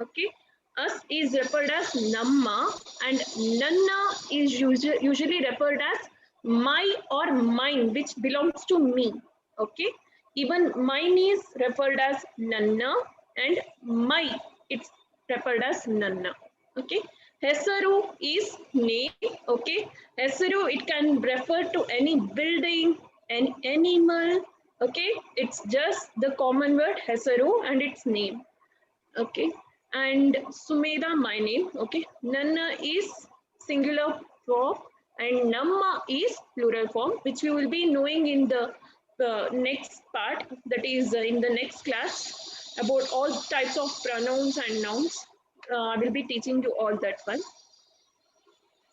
okay? Us is referred as namma and nanna is usually referred as my or mine, which belongs to me, okay? Even mine is referred as nanna and my, it's referred as nanna, okay? Hesaru is name, okay? Hesaru, it can refer to any building, an animal, okay? It's just the common word hesaru and its name, okay? And Sumedha, my name, okay? Nanna is singular form and Namma is plural form, which we will be knowing in the next part, that is in the next class, about all types of pronouns and nouns. I will be teaching you all that one.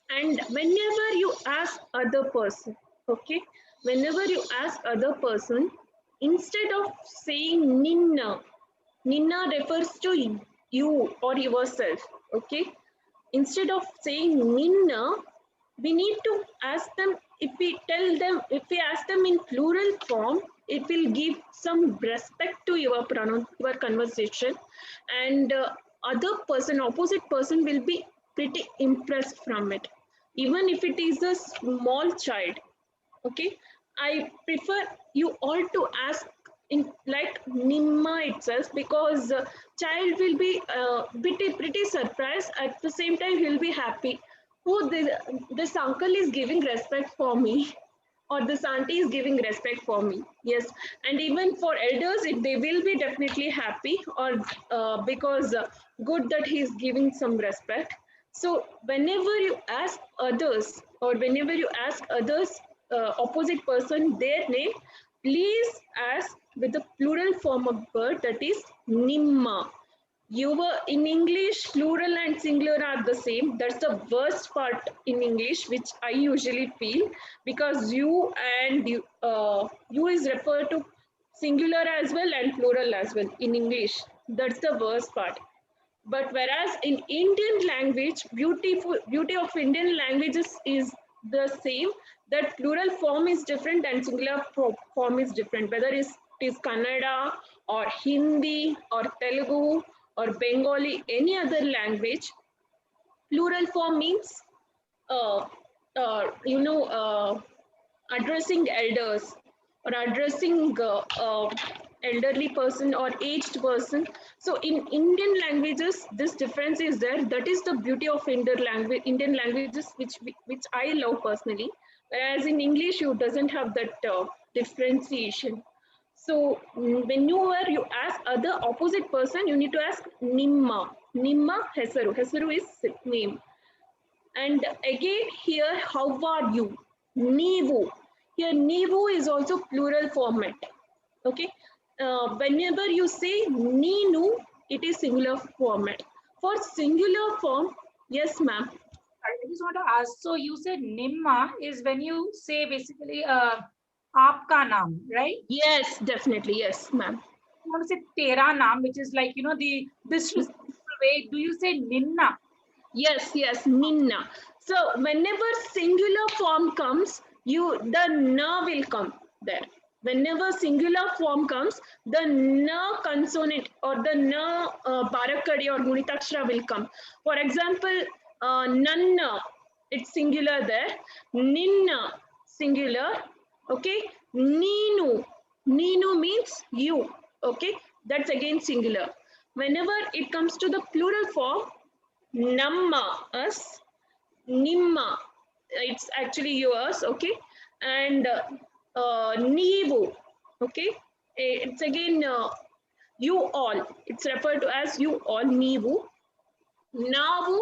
And whenever you ask other person, okay, whenever you ask other person, instead of saying ninna, ninna refers to you or yourself, okay? Instead of saying ninna, we need to ask them, if we ask them in plural form, it will give some respect to your pronoun, your conversation, and other person, opposite person will be pretty impressed from it, even if it is a small child, okay? I prefer you all to ask in like Nimma itself, because child will be pretty surprised. At the same time, he'll be happy. Oh, this uncle is giving respect for me, or this auntie is giving respect for me. Yes, and even for elders, they will be definitely happy, or because good that he is giving some respect. So whenever you ask others, or whenever you ask others, opposite person their name, please ask with the plural form of word, that is nimma. In English, plural and singular are the same. That's the worst part in English, which I usually feel, because you and you is referred to singular as well and plural as well in English. That's the worst part. But whereas in Indian language, beauty of Indian languages is the same, that plural form is different and singular form is different, whether it is Kannada or Hindi or Telugu or Bengali, any other language. Plural form means addressing elders, or addressing elderly person or aged person. So in Indian languages, this difference is there. That is the beauty of Indian languages, which I love personally. Whereas in English, you doesn't have that differentiation. So whenever you ask other opposite person, you need to ask nimma. Nimma hesaru. Hesaru is name. And again here, how are you? Neevu. Here neevu is also plural format. Okay. Whenever you say Neenu, it is singular format. For singular form, yes, ma'am. I just want to ask, so you said Nimma is when you say basically aapka naam, right? Yes, definitely. Yes, ma'am. You want to say tera naam, which is like, the disrespectful way. Do you say Ninna? Yes, Ninna. So whenever singular form comes, the na will come there. Whenever singular form comes, the na consonant or the na barakadi or gunitaksha will come. For example, nanna, it's singular there. Ninna, singular. Okay. Neenu, Neenu means you. Okay. That's again singular. Whenever it comes to the plural form, namma, us. Nimma, it's actually yours, okay? And Neevu, okay? It's again you all. It's referred to as you all, Neevu. Navu,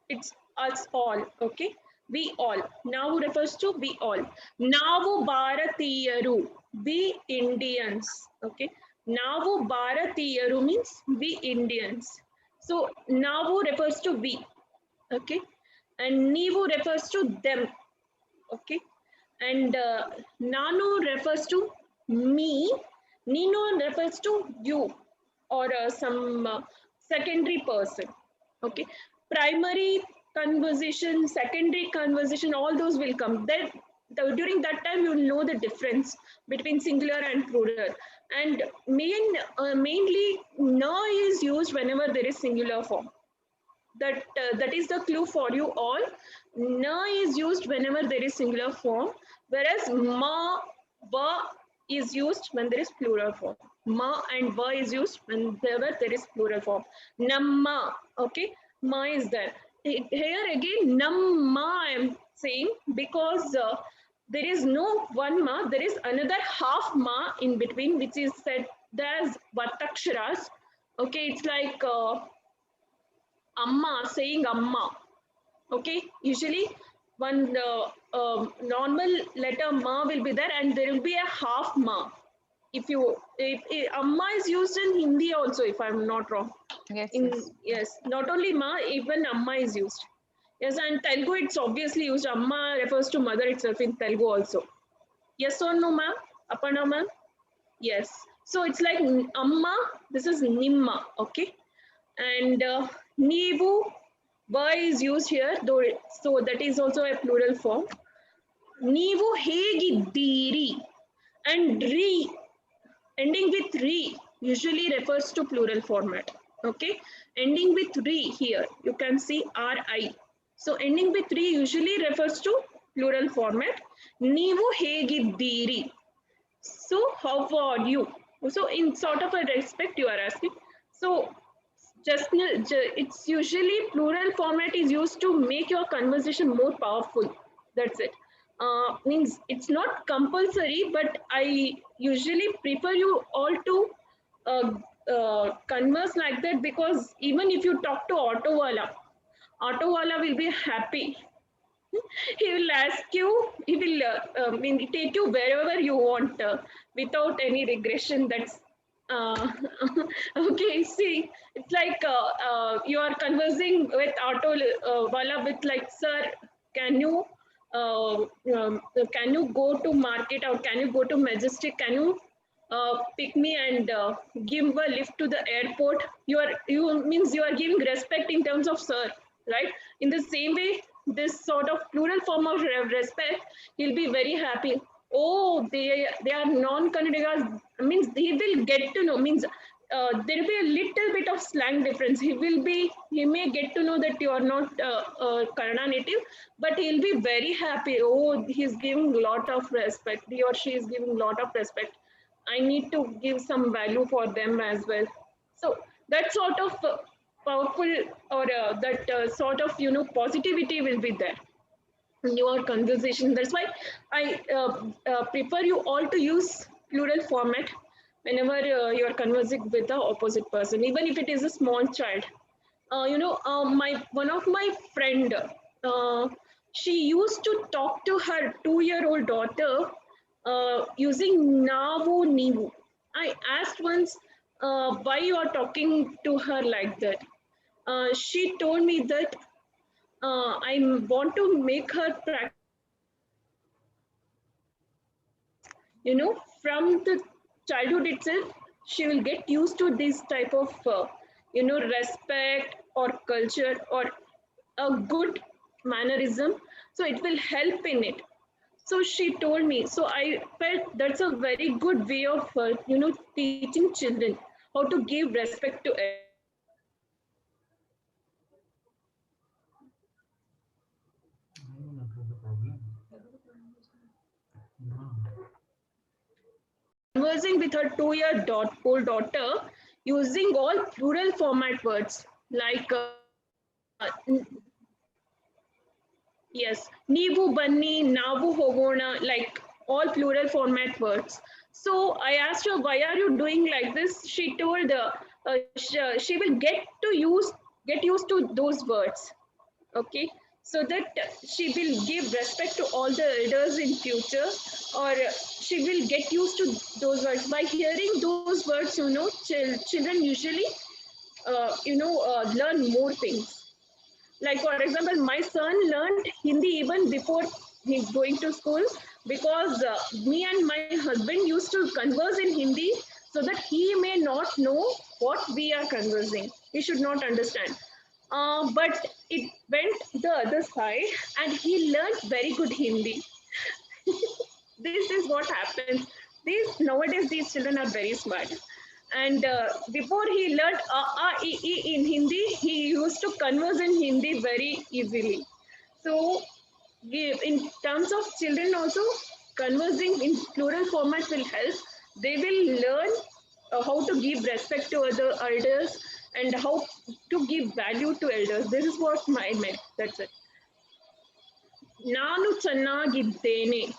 it's us all, okay? We all. Navu refers to we all. Navu Bharatiyaru, we Indians, okay? Navu Bharatiyaru means we Indians. So Navu refers to we, okay? And Nivu refers to them, okay? And Nanu refers to me. Nino refers to you or some secondary person, okay? Primary conversation, secondary conversation, all those will come. Then during that time, you will know the difference between singular and plural. And mainly, na is used whenever there is singular form. That is the clue for you all. Na is used whenever there is singular form, whereas ma, va is used when there is plural form. Ma and va is used whenever there is plural form. Namma, okay, ma is there. Here again, namma I am saying because there is no one ma, there is another half ma in between, which is said as vataksharas. Okay, it's like amma, saying amma, okay? Usually one normal letter ma will be there and there will be a half ma. If amma is used in Hindi also, if I'm not wrong. Yes, Yes, not only ma, even amma is used. Yes, and Telugu it's obviously used. Amma refers to mother itself in Telugu also. Yes or no, ma'am? Aparna, ma'am? Yes. So it's like amma, this is nimma, okay? And Neevu, va is used here, though, so that is also a plural form. Neevu hegiddiri, and re, ending with re, usually refers to plural format. Okay, ending with re here, you can see ri. So ending with re usually refers to plural format. Neevu hegiddiri. So how are you? So in sort of a respect you are asking. So it's usually plural format is used to make your conversation more powerful. That's it. Means it's not compulsory, but I usually prefer you all to converse like that, because even if you talk to auto wala will be happy. He will ask you, he will take you wherever you want without any regression. That's okay. See, it's like you are conversing with auto wala with like, sir, can you go to market, or can you go to Majestic? Can you pick me and give a lift to the airport? You means you are giving respect in terms of sir, right? In the same way, this sort of plural form of respect, he'll be very happy. Oh, they are non-Kannadigas, means he will get to know, means there will be a little bit of slang difference. He may get to know that you are not Kannada native, but he'll be very happy. Oh, he's giving a lot of respect. He or she is giving a lot of respect. I need to give some value for them as well. So that sort of powerful, or that sort of positivity will be there in your conversation. That's why I prefer you all to use plural format whenever you are conversing with the opposite person, even if it is a small child. One of my friend, she used to talk to her 2-year-old daughter using Navu Nivu. I asked once why you are talking to her like that. She told me that I want to make her practice, from the childhood itself. She will get used to this type of respect or culture or a good mannerism, so it will help in it. So she told me, so I felt that's a very good way of teaching children how to give respect to it. Conversing with her 2-year-old daughter using all plural format words like Yes, Nivu Banni, Navu Hogona, like all plural format words. So I asked her, why are you doing like this? She told she will get used to those words. Okay, so that she will give respect to all the elders in future, or she will get used to those words. By hearing those words, children usually learn more things. Like for example, my son learned Hindi even before he's going to school, because me and my husband used to converse in Hindi, so that he may not know what we are conversing, he should not understand. But it went the other side, and he learned very good Hindi. This is what happens. These nowadays, these children are very smart. And before he learned in Hindi, he used to converse in Hindi very easily. So in terms of children also, conversing in plural format will help. They will learn how to give respect to other elders, and how to give value to elders. This is what I meant. That's it. Nanu channagiddene.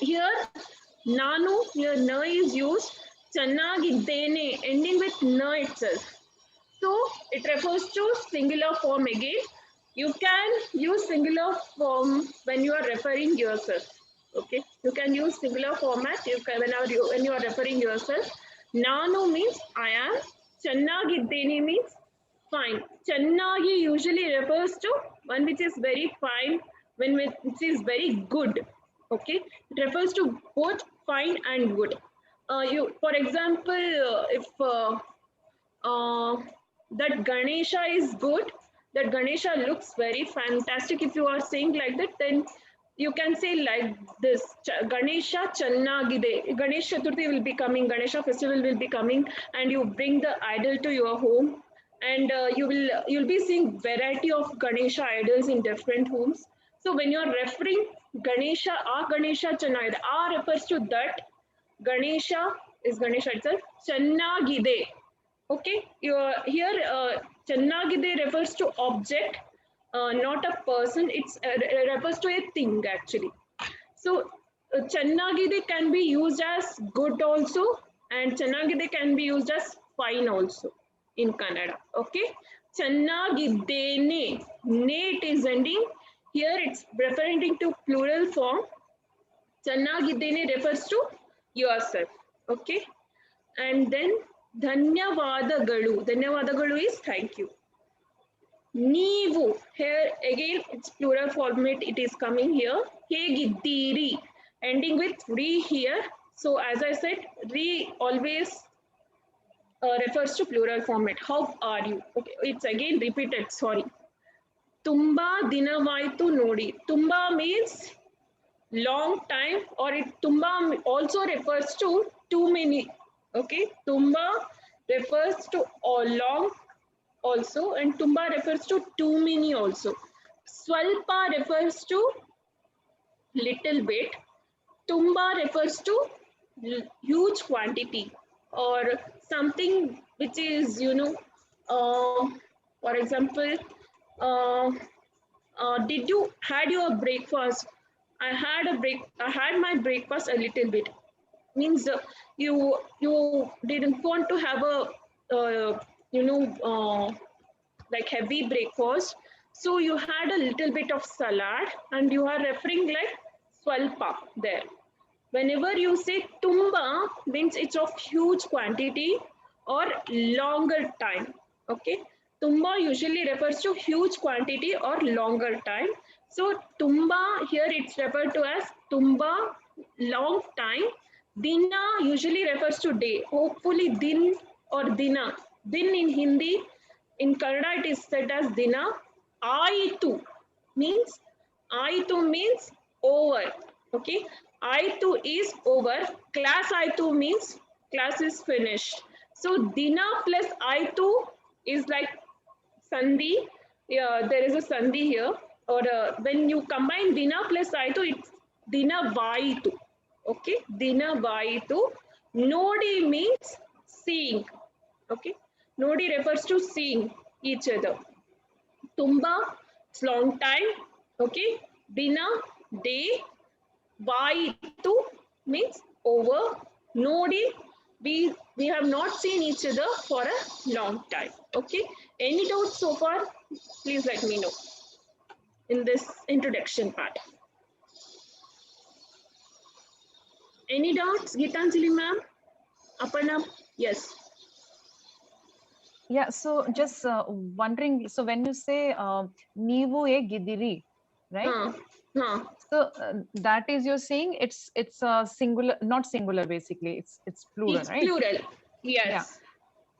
Here, nanu, here na is used. Channagiddene, ending with na itself. So it refers to singular form again. You can use singular form when you are referring yourself. Okay, you can use singular format when you are referring yourself. Nanu means I am. Channagiddene means fine. Channagi usually refers to one which is very fine, which is very good. Okay, it refers to both fine and good. For example, if that Ganesha is good, that Ganesha looks very fantastic. If you are saying like that, then you can say like this: Ganesha Channagide. Ganesh Chaturthi will be coming, Ganesha festival will be coming, and you bring the idol to your home, and you'll be seeing variety of Ganesha idols in different homes. So when you are referring Ganesha, Ganesha Channagide, refers to that. Ganesha is Ganesha itself. Channagide. Okay, here Channagide refers to object, not a person. It refers to a thing actually. So Channagide can be used as good also, and Channagide can be used as fine also in Kannada. Okay, Channagidene, ne it is ending. Here it's referring to plural form. Channagidene refers to yourself. Okay, and then Dhanyavadagalu. Dhanyavadagalu is thank you. Neevu. Here again it's plural format. It is coming here. Hegiddiri. Ending with re here. So as I said, re always refers to plural format. How are you? Okay, it's again repeated. Sorry. Tumba dinavaitu nodi. Tumba means long time, or Tumba also refers to too many. Okay, Tumba refers to long also, and Tumba refers to too many also. Swalpa refers to little bit. Tumba refers to huge quantity, or something which is, for example, did you had your breakfast? I had my breakfast a little bit. Means you didn't want to have a like heavy breakfast, so you had a little bit of salad, and you are referring like swalpa there. Whenever you say tumba, means it's of huge quantity or longer time. Okay, tumba usually refers to huge quantity or longer time. So tumba here it's referred to as tumba, long time. Dina usually refers to day. Hopefully din or dina. Din in Hindi, in Kannada it is said as dina. Aitu means over. Okay, Aitu is over. Class Aitu means class is finished. So dina plus Aitu is like sandhi. Yeah, there is a sandhi here. Or when you combine dina plus Aitu, it's dina vaitu. Okay, dina vaitu. Nodi means seeing. Okay, Nodi refers to seeing each other. Tumba, it's long time. Okay, dina, day, vaitu means over, nodi, we have not seen each other for a long time. Okay, any doubts so far? Please let me know in this introduction part. Any doubts, Gitanjali ma'am? Aparna? Yes. Yeah, so just wondering, so when you say Neevu e Gidiri, right? So that is, you're saying it's singular, not singular, basically it's plural, It's right? plural. Yes.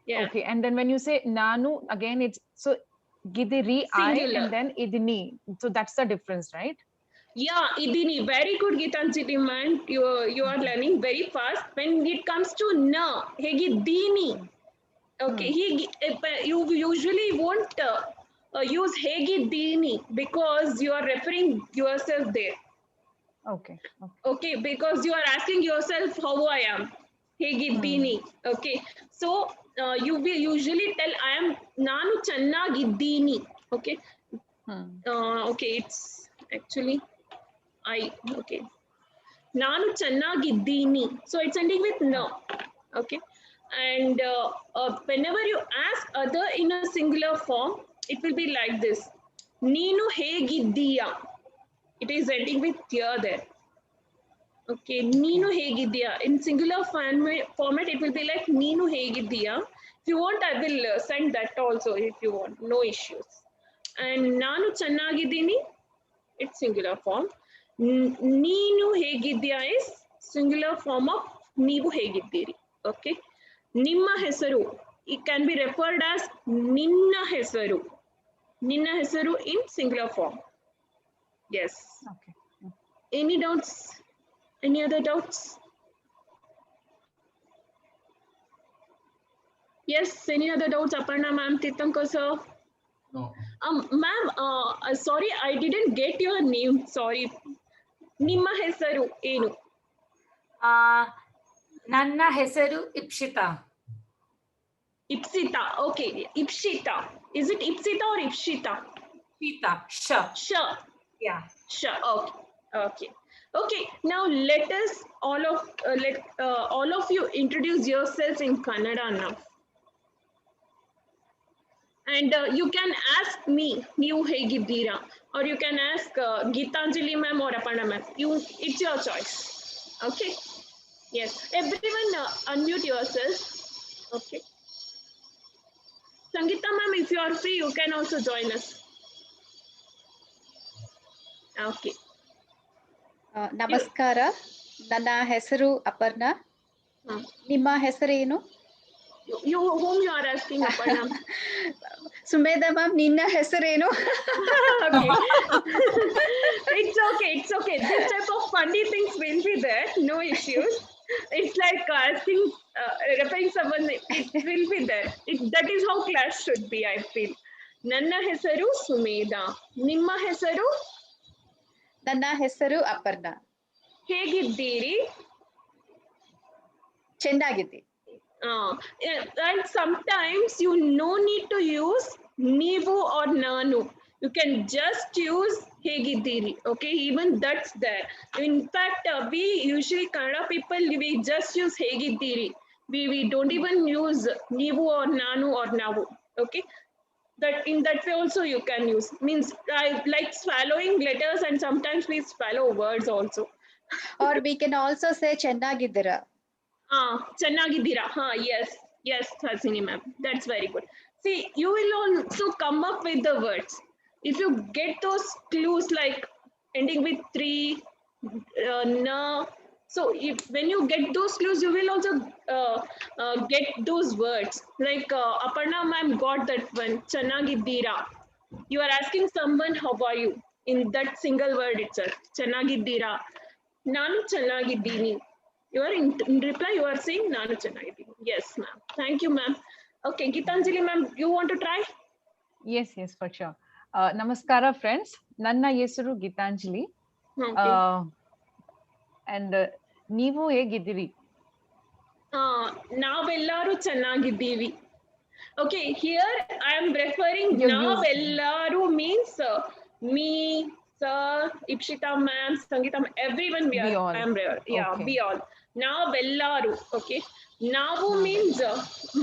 Yeah. Okay, and then when you say Nanu, again it's so Gidiri I Singular. and then Idini, so that's the difference, right? Yeah, idini. Very good, Gitanjali man. You are learning very fast. When it comes to na, hegi dini. Okay, you usually won't use hegi dini because you are referring yourself there. Okay. Okay, because you are asking yourself how I am. Hegi dini. Okay, so you will usually tell I am nanu channagiddini. Okay. Okay, it's actually okay. Nanu channagiddini. So it's ending with no. Okay. And whenever you ask other in a singular form, it will be like this. Neenu hegiddiya. It is ending with ya there. Okay. Neenu hegiddiya. In singular format, it will be like Neenu hegiddiya. If you want, I will send that also if you want. No issues. And Nanu channagiddini, it's singular form. Neenu hegiddiya is singular form of Neevu hegiddiri. Okay. Nimma hesaru, it can be referred as Ninna hesaru. Ninna hesaru in singular form. Yes. Okay. Any doubts? Any other doubts? Yes, any other doubts, Aparna ma'am, Titanka sir? No. Ma'am, sorry, I didn't get your name. Sorry. Nimma hesaru enu? ನನ್ನ ಹೆಸರು ಇಪ್ಸಿತಾ. Ipsita. Okay. Ipshita. Is it Ipsita or Ipshita? Ipsita. Sure. Yeah. Sure. Okay. Okay. Now let us all of you introduce yourselves in Kannada now. And you can ask me, ನೀವು ಹೇಗಿದ್ದೀರಾ? Or you can ask Gitanjali ma'am or Aparna ma'am. It's your choice. Okay. Yes. Everyone unmute yourself. Okay. Sangeeta ma'am, if you are free, you can also join us. Okay. ನಮಸ್ಕಾರ, ನನ್ನ ಹೆಸರು ಅಪರ್ಣಾ. ನಿಮ್ಮ ಹೆಸರೇನು? Whom you are asking, Aparna? Sumedha ma'am, ನಿನ್ನ ಹೆಸರೇನು? Okay. It's okay. This type of funny things will be there. No issues. It's like asking, referring someone. It will be there. That is how class should be, I feel. Nanna hesaru Sumedha. Nimma hesaru? ನನ್ನ ಹೆಸರು ಅಪರ್ಣಾ. ಹೇಗಿದ್ದೀರಿ? ಚೆನ್ನಾಗಿದ್ದೀನಿ. And sometimes you no need to use Neevu or Nanu. You can just use Hegiddiri. Okay, even that's there. In fact, we usually Kannada people, we just use Hegiddiri. We don't even use Neevu or Nanu or Navu. Okay, that in that way also you can use. Means I like swallowing letters, and sometimes we swallow words also. Or we can also say ಚೆನ್ನಾಗಿದ್ದೀರಾ. ಚೆನ್ನಾಗಿದ್ದೀರಾ. Yes, Hasini ma'am. That's very good. See, you will also come up with the words. If you get those clues like ending with 3, na. So when you get those clues, you will also get those words. Like Aparna ma'am got that one, ಚೆನ್ನಾಗಿದ್ದೀರಾ. You are asking someone, how are you? In that single word itself, ಚೆನ್ನಾಗಿದ್ದೀರಾ. ನಾನು ಚೆನ್ನಾಗಿದ್ದೀನಿ. You are in reply, you are saying Nanu Chennai. Yes, ma'am. Thank you, ma'am. Okay, Gitanjali ma'am, you want to try? Yes, for sure. Namaskara, friends. Nanna ಹೆಸರು Gitanjali. Okay. And ನೀವು ಹೇಗಿದ್ದೀರಿ? ನಾವೆಲ್ಲರೂ ಚೆನ್ನಾಗಿದ್ದೀವಿ. Okay, here I am referring navellaru means me, Sir, Ipshita ma'am, Sangeeta ma'am, everyone we We are, all. I am there. Yeah, Okay. we all. Now Bellaru, okay. Navu means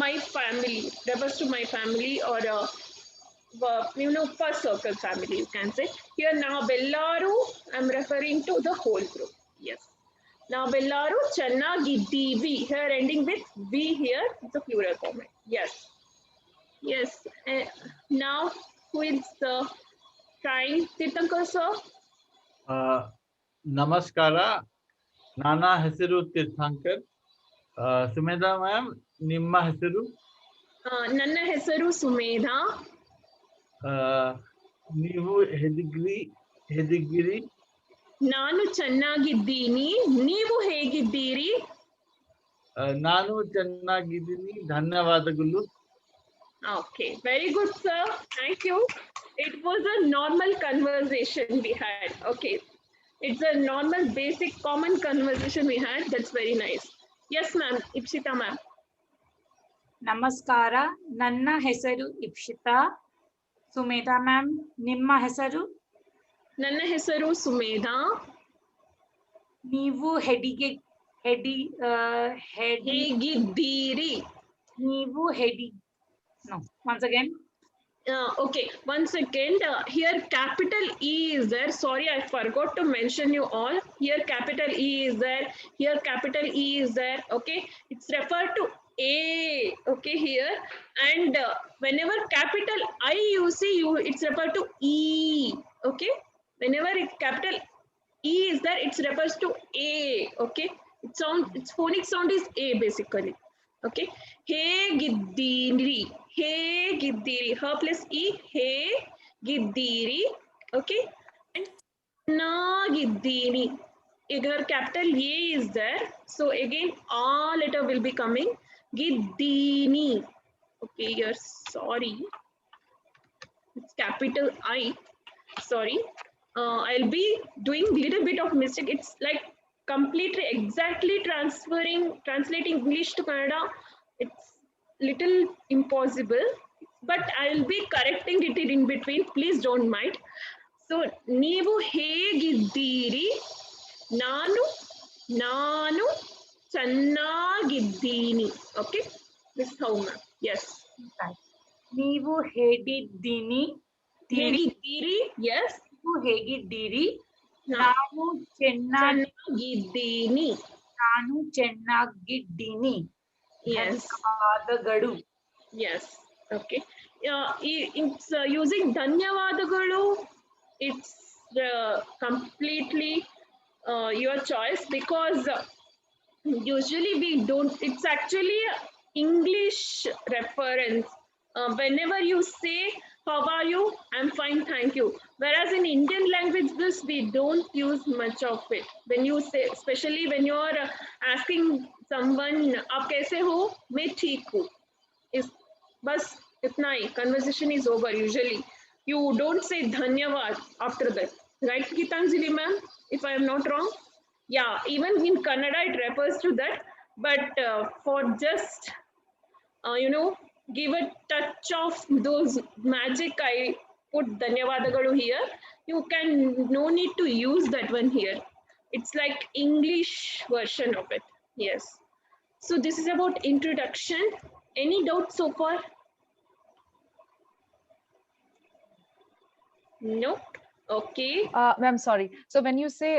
my family, refers to my family or first circle family, you can say. Here now Bellaru, I'm referring to the whole group. Yes. Now Bellaru Channagiddivi, here ending with V here, it's a plural format. Yes. Yes. Now who is trying? Tirthankar sir? Namaskara. Nana Hesiru Tirthankar. Sumedha ma'am, Nimma Hesiru. ನನ್ನ ಹೆಸರು ಸುಮೇಧಾ. ನೀವು ಹೇಗಿದ್ದೀರಿ? ನಾನು ಚೆನ್ನಾಗಿದ್ದೀನಿ. ನೀವು ಹೇಗಿದ್ದೀರಿ? ನಾನು ಚೆನ್ನಾಗಿದ್ದೀನಿ. ಧನ್ಯವಾದಗಳು. Okay, very good, sir. Thank you. It was a normal conversation we had. Okay, it's a normal, basic, common conversation we had. That's very nice. Yes, ma'am. Ipshita ma'am. ನಮಸ್ಕಾರ, ನನ್ನ ಹೆಸರು ಇಪ್ಷಿತಾ. ಸುಮೇಧಾ ಮ್ಯಾಮ್, ನಿಮ್ಮ ಹೆಸರು? ನನ್ನ ಹೆಸರು ಸುಮೇಧಾ. ನೀವು ಹೇಗಿದ್ದೀರಿ? ನೀವು No, once again. Okay, one second. Here capital E is there. Sorry, I forgot to mention you all. Here capital E is there. Here capital E is there. Okay, it's referred to A. Okay, here, and whenever capital I you see, it's referred to E. Okay, whenever capital E is there, it refers to A. Okay, its phonic sound is A basically. Okay, ಹೇಗಿದ್ದೀರಿ? ಹೇಗಿದ್ದೀರಿ? Her plus E, ಹೇಗಿದ್ದೀರಿ? Okay, and ಚೆನ್ನಾಗಿದ್ದೀನಿ. Here capital A is there, so again all letter will be coming. Giddini. Okay, here sorry, it's capital I. Sorry, I'll be doing little bit of mistake. It's like completely exactly translating English to Kannada. It's little impossible, but I'll be correcting it in between. Please don't mind. So ನೀವು ಹೇಗಿದ್ದೀರಿ? ನಾನು ಚೆನ್ನಾಗಿದ್ದೀನಿ. Okay, this is how, ma'am. Yes. ನೀವು ಹೇಗಿದ್ದೀರಿ? Yes. ನೀವು ಹೇಗಿದ್ದೀರಿ? ನಾನು ಚೆನ್ನಾಗಿದ್ದೀನಿ. ನಾನು ಚೆನ್ನಾಗಿದ್ದೀನಿ. Yes. ಧನ್ಯವಾದಗಳು. Yes. Okay. It's using ಧನ್ಯವಾದಗಳು. It's completely your choice, because usually we don't. It's actually English reference. Whenever you say how are you, I'm fine, thank you. Whereas in Indian language, we don't use much of it. When you say, especially when you're asking someone, "Aap kaise ho?" "Main theek hu." Is bas itna hi. Conversation is over. Usually, you don't say dhanyavad after that, right, Gitanjali ma'am? If I am not wrong. Yeah, even in Kannada it refers to that, but for just give a touch of those magic, I put dhanyavadagalu here. You can no need to use that one here. It's like English version of it. Yes. So this is about introduction. Any doubts so far? No. Okay. Ma'am, sorry. So when you say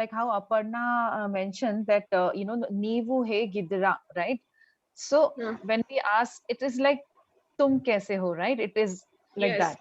like how Aparna mentioned that neevu hegiddira, right? So when we ask, it is like tum kaise ho, right? It is like yes. that.